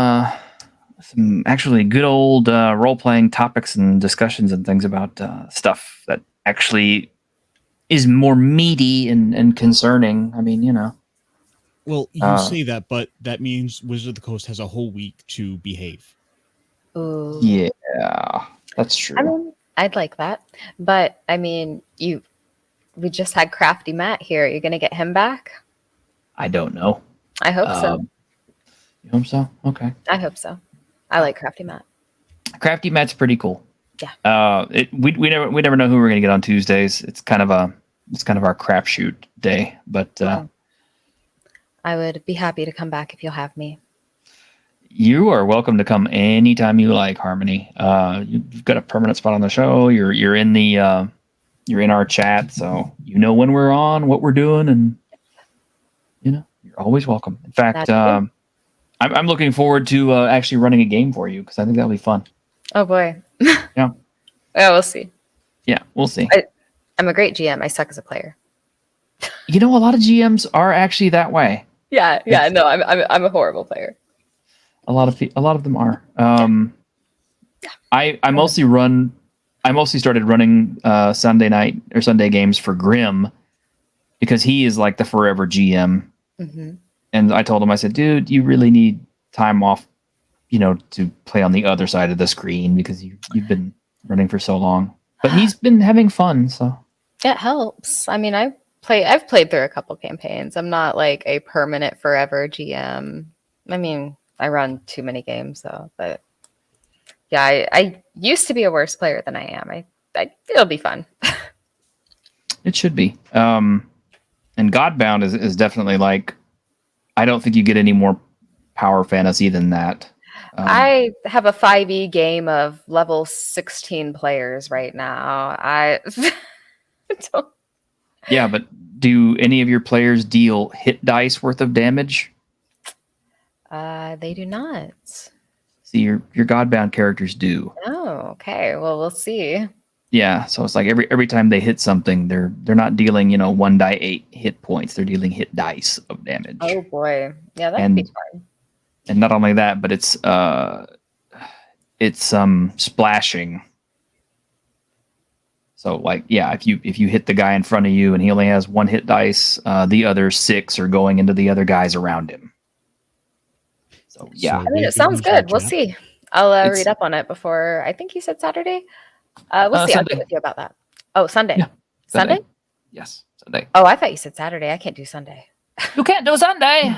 actually good old role-playing topics and discussions and things about stuff that actually is more meaty and concerning. I mean, you know. Well, you say that, but that means Wizard of the Coast has a whole week to behave. Ooh. Yeah, that's true. I mean, I'd like that. But, I mean, we just had Crafty Matt here. Are you going to get him back? I don't know. I hope so. You hope so? Okay. I hope so. I like Crafty Matt. Crafty Matt's pretty cool. Yeah. We never know who we're gonna get on Tuesdays. It's kind of our crapshoot day. But I would be happy to come back if you'll have me. You are welcome to come anytime you like, Harmony. You've got a permanent spot on the show. You're in the you're in our chat, so you know when we're on, what we're doing, and you know you're always welcome. In fact, I'm looking forward to actually running a game for you because I think that'll be fun. Oh boy. Yeah. Yeah, we'll see. Yeah, we'll see. I'm a great GM. I suck as a player. You know, a lot of GMs are actually that way. Yeah. No, I'm a horrible player. A lot of them are. I mostly started running Sunday night or Sunday games for Grim because he is like the forever GM. Mm-hmm. And I told him, I said, dude, you really need time off, you know, to play on the other side of the screen because you've been running for so long. But he's been having fun, so it helps. I mean, I've played through a couple campaigns. I'm not like a permanent forever GM. I mean, I run too many games though, but yeah, I used to be a worse player than I am. It'll be fun. It should be. And Godbound is definitely like, I don't think you get any more power fantasy than that. I have a 5e game of level 16 players right now. I don't... Yeah, but do any of your players deal hit dice worth of damage? They do not. See, your Godbound characters do. Oh, okay. Well, we'll see. Yeah, so it's like every time they hit something, they're not dealing 1d8 hit points. They're dealing hit dice of damage. Oh boy, yeah, that'd be fun. And not only that, but it's splashing. So like, yeah, if you hit the guy in front of you and he only has one hit dice, the other 6 are going into the other guys around him. So yeah, I mean, it sounds good. We'll see. I'll read up on it before. I think you said Saturday. We'll see. Sunday. I'll get with you about that. Oh, Sunday. Yeah, Sunday? Yes, Sunday. Oh, I thought you said Saturday. I can't do Sunday. You can't do Sunday.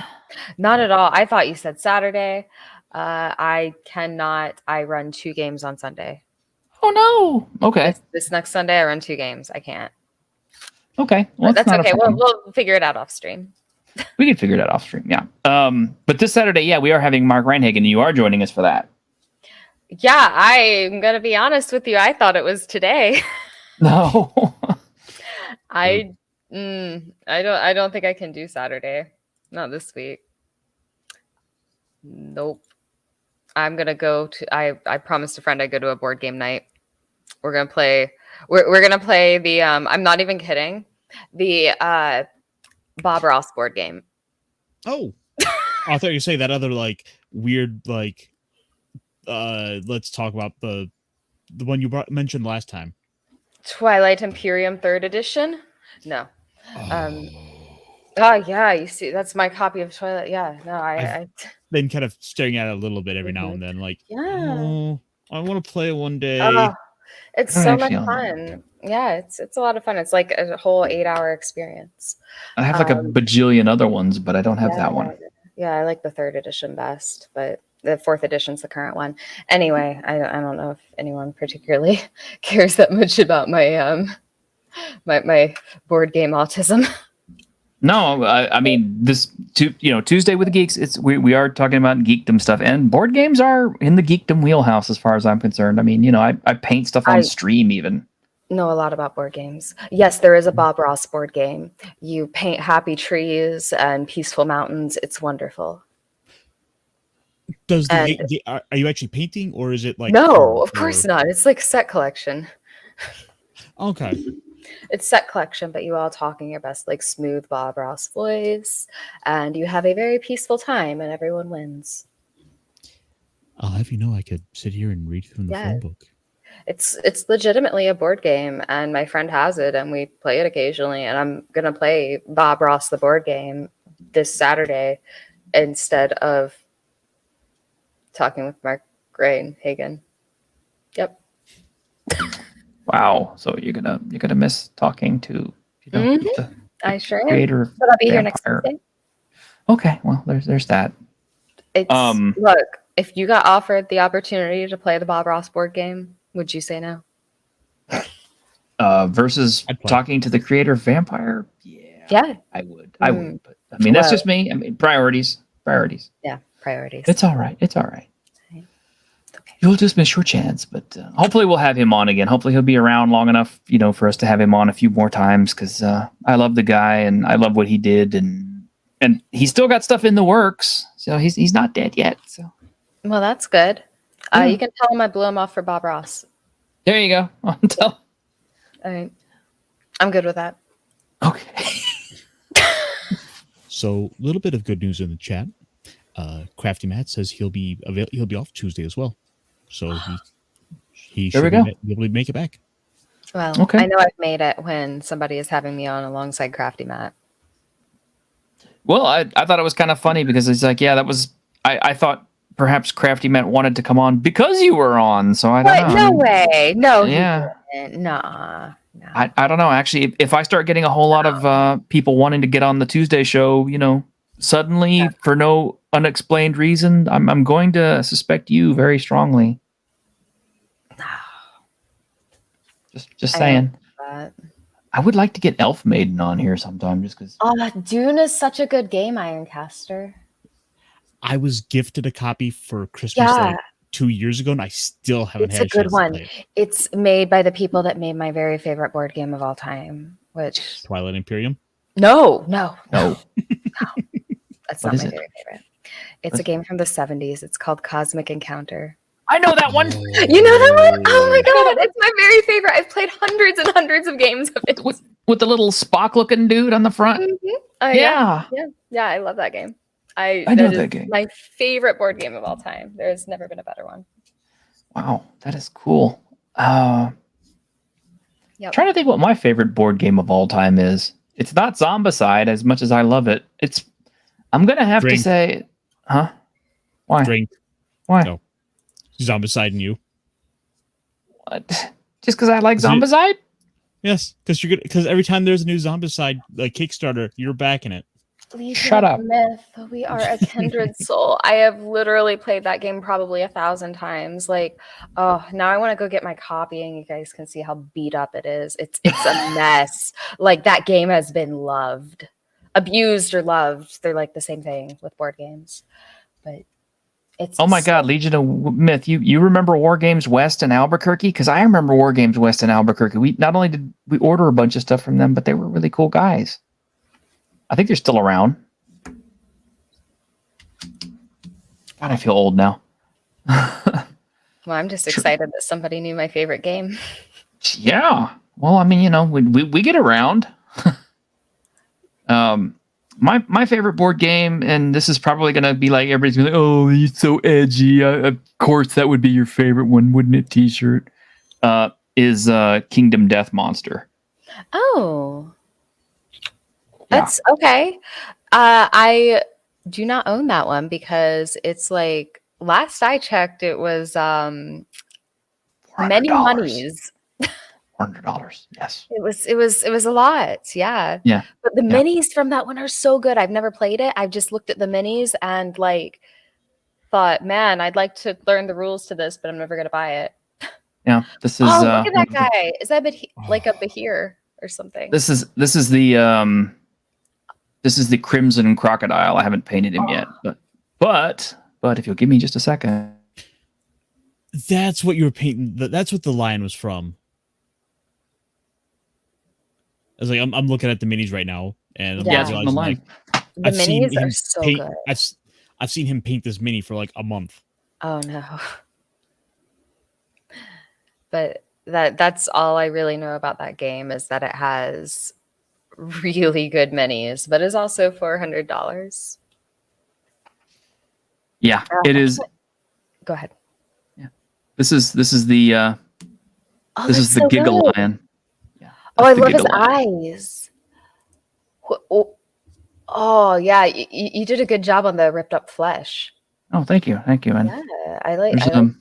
Not at all. I thought you said Saturday. I cannot. I run 2 games on Sunday. Oh no. Okay. This next Sunday, I run 2 games. I can't. Okay. Well, that's okay. We'll figure it out off stream. We can figure that off stream. Yeah. But this Saturday, yeah, we are having Mark Reinhagen, and you are joining us for that. Yeah, I'm gonna be honest with you. I thought it was today. No. I don't think I can do Saturday. Not this week. Nope. I'm gonna go to. I promised a friend I'd go to a board game night. We're gonna play. We're gonna play the. I'm not even kidding. The Bob Ross board game. Oh, I thought you say that other like weird like. Let's talk about the one you mentioned last time. Twilight Imperium 3rd edition. No. Oh yeah, you see, that's my copy of Twilight. Yeah, no, I've been kind of staring at it a little bit every now and then, like, yeah, I want to play one day. It's so much fun. Yeah, it's a lot of fun. It's like a whole 8-hour experience. I have like a bajillion other ones, but I don't have that one. Yeah, I like the 3rd edition best, but the 4th edition's the current one. Anyway, I don't know if anyone particularly cares that much about my my board game autism. No, I mean Tuesday with the Geeks. We are talking about geekdom stuff, and board games are in the geekdom wheelhouse as far as I'm concerned. I mean, I paint stuff on stream even. Know a lot about board games. Yes, there is a Bob Ross board game. You paint happy trees and peaceful mountains. It's wonderful. Does are you actually painting, or is it like? No, of course not. It's like set collection. Okay. It's set collection, but you all talk in your best, like smooth Bob Ross voice, and you have a very peaceful time, and everyone wins. I'll have you know, I could sit here and read from the phone book. It's legitimately a board game, and my friend has it, and we play it occasionally. And I'm gonna play Bob Ross the board game this Saturday instead of talking with Mark Gray Hagen. Yep. Wow. So you're gonna miss talking to I sure am. Creator, but I'll be here next Tuesday. Okay. Well, there's that. It's look, if you got offered the opportunity to play the Bob Ross board game, would you say no? Versus talking to the creator of Vampire? Yeah. I would. But I mean, that's just me. I mean, priorities. Yeah, priorities. It's all right. Okay. You'll just miss your chance, but hopefully we'll have him on again. Hopefully he'll be around long enough, for us to have him on a few more times, because I love the guy and I love what he did, and he's still got stuff in the works, so he's not dead yet. So. Well, that's good. You can tell him I blew him off for Bob Ross. There you go. All right. I'm good with that. Okay. So, a little bit of good news in the chat. Crafty Matt says he'll be off Tuesday as well, so he should be able to make it back. Well, okay. I know I've made it when somebody is having me on alongside Crafty Matt. Well, I thought it was kind of funny because it's like, that was I thought perhaps Crafty Matt wanted to come on because you were on, so I don't know. No way. No, yeah. He didn't. Nah. No. I don't know. Actually, if I start getting a whole lot of people wanting to get on the Tuesday show, suddenly for no unexplained reason, I'm going to suspect you very strongly. Just saying. I would like to get Elf Maiden on here sometime, just because. Dune is such a good game, Ironcaster. I was gifted a copy for Christmas like 2 years ago, and I still haven't had a good one. It's made by the people that made my very favorite board game of all time, which Twilight Imperium. No. That's not my very favorite. It's a game from the 70s. It's called Cosmic Encounter. I know that one. You know that one? Oh my god, it's my very favorite. I've played hundreds and hundreds of games of it. With the little Spock-looking dude on the front. Mm-hmm. Yeah, I love that game. I know that game. My favorite board game of all time. There's never been a better one. Wow, that is cool. Trying to think what my favorite board game of all time is. It's not Zombicide as much as I love it. I'm gonna have to say, why? Drink. Why? No. Zombicide and you. What? Just because I like Zombicide? Yes, because every time there's a new Zombicide Kickstarter, you're backing it. Shut up. Myth. We are a kindred soul. I have literally played that game probably 1,000 times. Now I want to go get my copy, and you guys can see how beat up it is. It's a mess. That game has been loved, abused, or loved. They're like the same thing with board games, but it's. Oh my God, Legion of Myth! You remember War Games West in Albuquerque? Because I remember War Games West in Albuquerque. We not only did we order a bunch of stuff from them, but they were really cool guys. I think they're still around. God, I feel old now. Well, I'm just excited that somebody knew my favorite game. Yeah. Well, I mean, we get around. My favorite board game, and this is probably going to be like everybody's going to be like, oh, you're so edgy. Of course, that would be your favorite one, wouldn't it, T-shirt? Is Kingdom Death Monster. Oh. That's okay. I do not own that one because it's last I checked, it was many monies. $400. Yes. It was a lot. Yeah. Yeah. But the minis from that one are so good. I've never played it. I've just looked at the minis and like thought, man, I'd like to learn the rules to this, but I'm never gonna buy it. Yeah. This is look at that guy. Is that like a Bahir or something? This is the Crimson Crocodile. I haven't painted him yet, but if you'll give me just a second. That's what you were painting. That's what the lion was from. I was like, I'm looking at the minis right now, and I'm realizing, the lion. Like, the minis are so good. I've seen him paint this mini for like a month. Oh no. But that's all I really know about that game is that it has really good minis, but is also $400. Yeah, it is. Go ahead. Yeah, this is the this is the so Giggle good. Lion. Yeah, Oh, I love his eyes. Oh yeah, you did a good job on the ripped up flesh. Oh, thank you. And yeah, I like the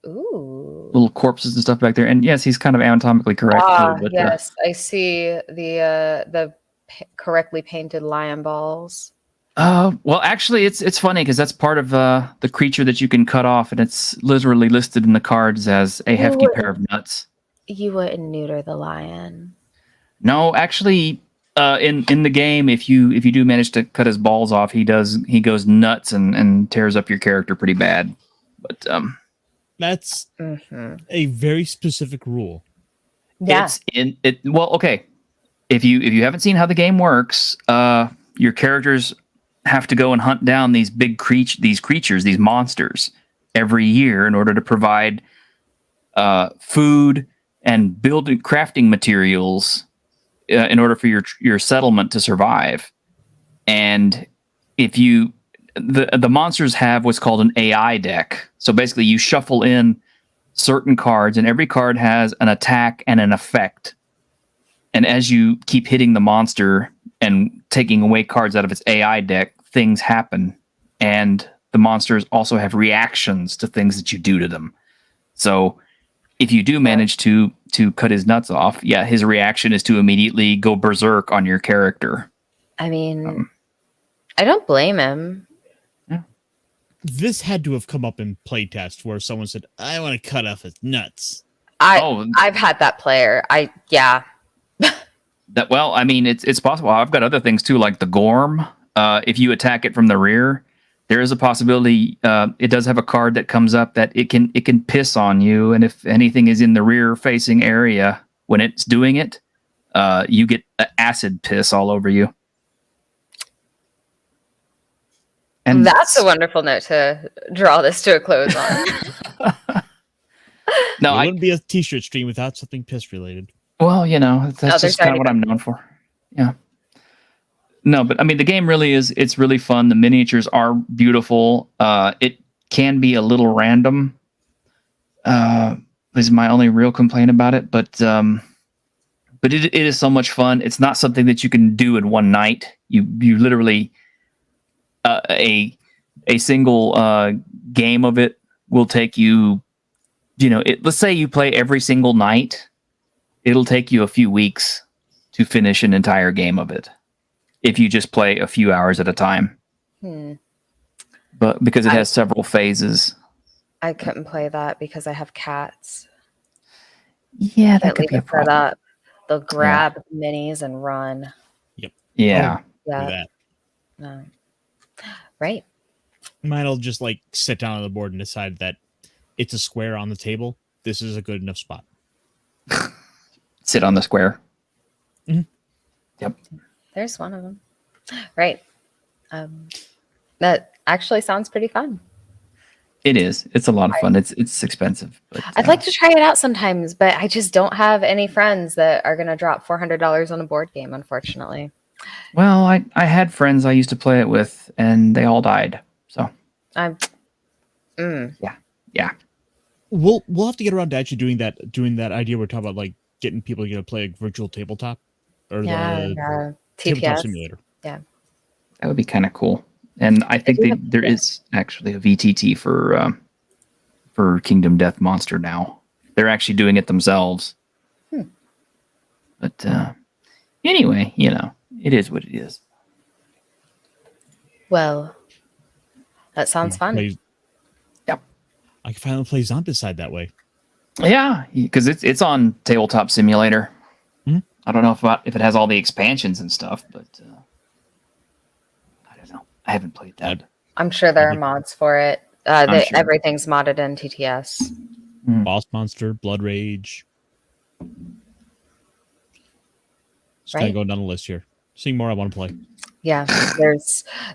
little corpses and stuff back there. And yes, he's kind of anatomically correct too. But, yes, I see the correctly painted lion balls. Well, actually, it's funny because that's part of the creature that you can cut off, and it's literally listed in the cards as a hefty pair of nuts. You wouldn't neuter the lion. No, actually, in the game, if you do manage to cut his balls off, he goes nuts and tears up your character pretty bad. But that's a very specific rule. Yeah. Well, okay. If you haven't seen how the game works, your characters have to go and hunt down these creatures, these monsters, every year in order to provide food and crafting materials in order for your settlement to survive. And the monsters have what's called an AI deck. So basically you shuffle in certain cards, and every card has an attack and an effect. And as you keep hitting the monster and taking away cards out of its AI deck, things happen. And the monsters also have reactions to things that you do to them. So if you do manage to cut his nuts off, his reaction is to immediately go berserk on your character. I mean, I don't blame him. Yeah. This had to have come up in playtest where someone said, I want to cut off his nuts. I've had that player. Well, I mean, it's possible. I've got other things too, like the Gorm. If you attack it from the rear, there is a possibility. It does have a card that comes up that it can piss on you, and if anything is in the rear facing area when it's doing it, you get acid piss all over you. And that's a wonderful note to draw this to a close on. No, it wouldn't be a t-shirt stream without something piss related. Well, that's just kind of what I'm known for. Yeah. No, but I mean, the game really it's really fun. The miniatures are beautiful. It can be a little random. Is my only real complaint about it, but it is so much fun. It's not something that you can do in one night. You literally, a single game of it will take you, let's say you play every single night. It'll take you a few weeks to finish an entire game of it if you just play a few hours at a time. But because it has several phases. I couldn't play that because I have cats. Yeah, that could be a problem. They'll grab minis and run. Yep. Yeah. Right. Mine'll just like sit down on the board and decide that it's a square on the table. This is a good enough spot. Sit on the square. Mm-hmm. Yep. There's one of them. Right. That actually sounds pretty fun. It is. It's a lot of fun. It's expensive. But, I'd like to try it out sometimes, but I just don't have any friends that are going to drop $400 on a board game, unfortunately. Well, I had friends I used to play it with, and they all died. So. Yeah. We'll have to get around to actually doing that idea we're talking about, like getting people to play a virtual tabletop or the tabletop simulator. Yeah, that would be kind of cool. And I think there is actually a VTT for Kingdom Death Monster now. They're actually doing it themselves. But anyway, it is what it is. Well, that sounds fun. Yep. I can finally play Zombicide that way. Yeah, because it's on Tabletop Simulator. Hmm? I don't know if it has all the expansions and stuff, but I don't know. I haven't played that. I'm sure there are mods for it. Sure. Everything's modded in TTS. Boss Monster, Blood Rage. Just kind of going down the list here. Seeing more I want to play. Yeah,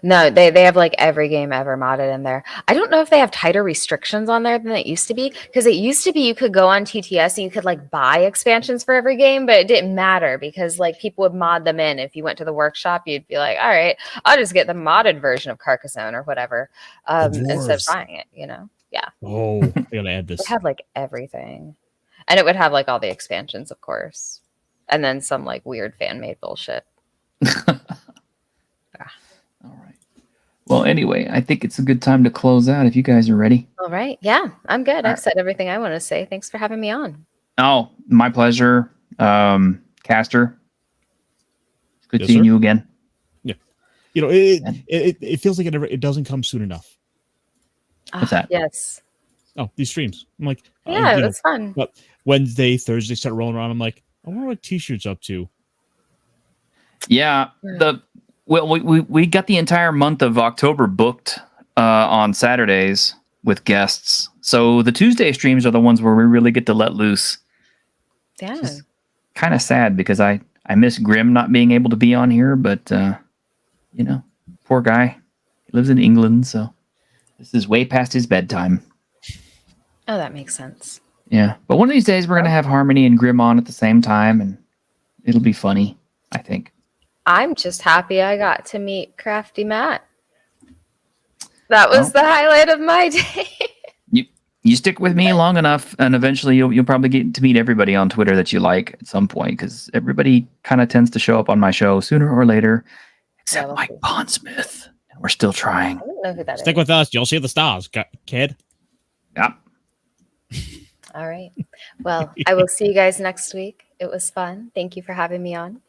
they have like every game ever modded in there. I don't know if they have tighter restrictions on there than it used to be, because it used to be you could go on TTS and you could like buy expansions for every game, but it didn't matter because like people would mod them in. If you went to the workshop, you'd be like, all right, I'll just get the modded version of Carcassonne or whatever instead of buying it, Yeah. Oh, I gotta add this. It had like everything, and it would have like all the expansions, of course, and then some like weird fan made bullshit. All right. Well, anyway, I think it's a good time to close out if you guys are ready. All right. Yeah, I'm good. All I've said everything I want to say. Thanks for having me on. Oh, my pleasure. Caster. It's good seeing you again. Yeah. It feels like it doesn't come soon enough. What's that? Yes. Oh, these streams. I'm like, yeah, it was fun. But Wednesday, Thursday start rolling around. I'm like, I wonder what T-shirt's up to. Yeah. We got the entire month of October booked on Saturdays with guests. So the Tuesday streams are the ones where we really get to let loose. Yeah. Kind of sad because I miss Grim not being able to be on here, but poor guy. He lives in England, so this is way past his bedtime. Oh, that makes sense. Yeah. But one of these days we're going to have Harmony and Grim on at the same time, and it'll be funny, I think. I'm just happy I got to meet Crafty Matt. That was the highlight of my day. You stick with me long enough, and eventually you'll probably get to meet everybody on Twitter that you like at some point, because everybody kind of tends to show up on my show sooner or later, except Mike Pondsmith. And we're still trying. I don't know who that Stick with us. You'll see the stars, kid. Yep. All right. Well, I will see you guys next week. It was fun. Thank you for having me on.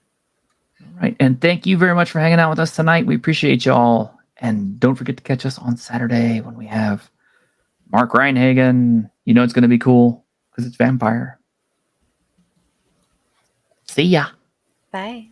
All right. And thank you very much for hanging out with us tonight. We appreciate y'all. And don't forget to catch us on Saturday when we have Mark Reinhagen. It's going to be cool because it's vampire. See ya. Bye.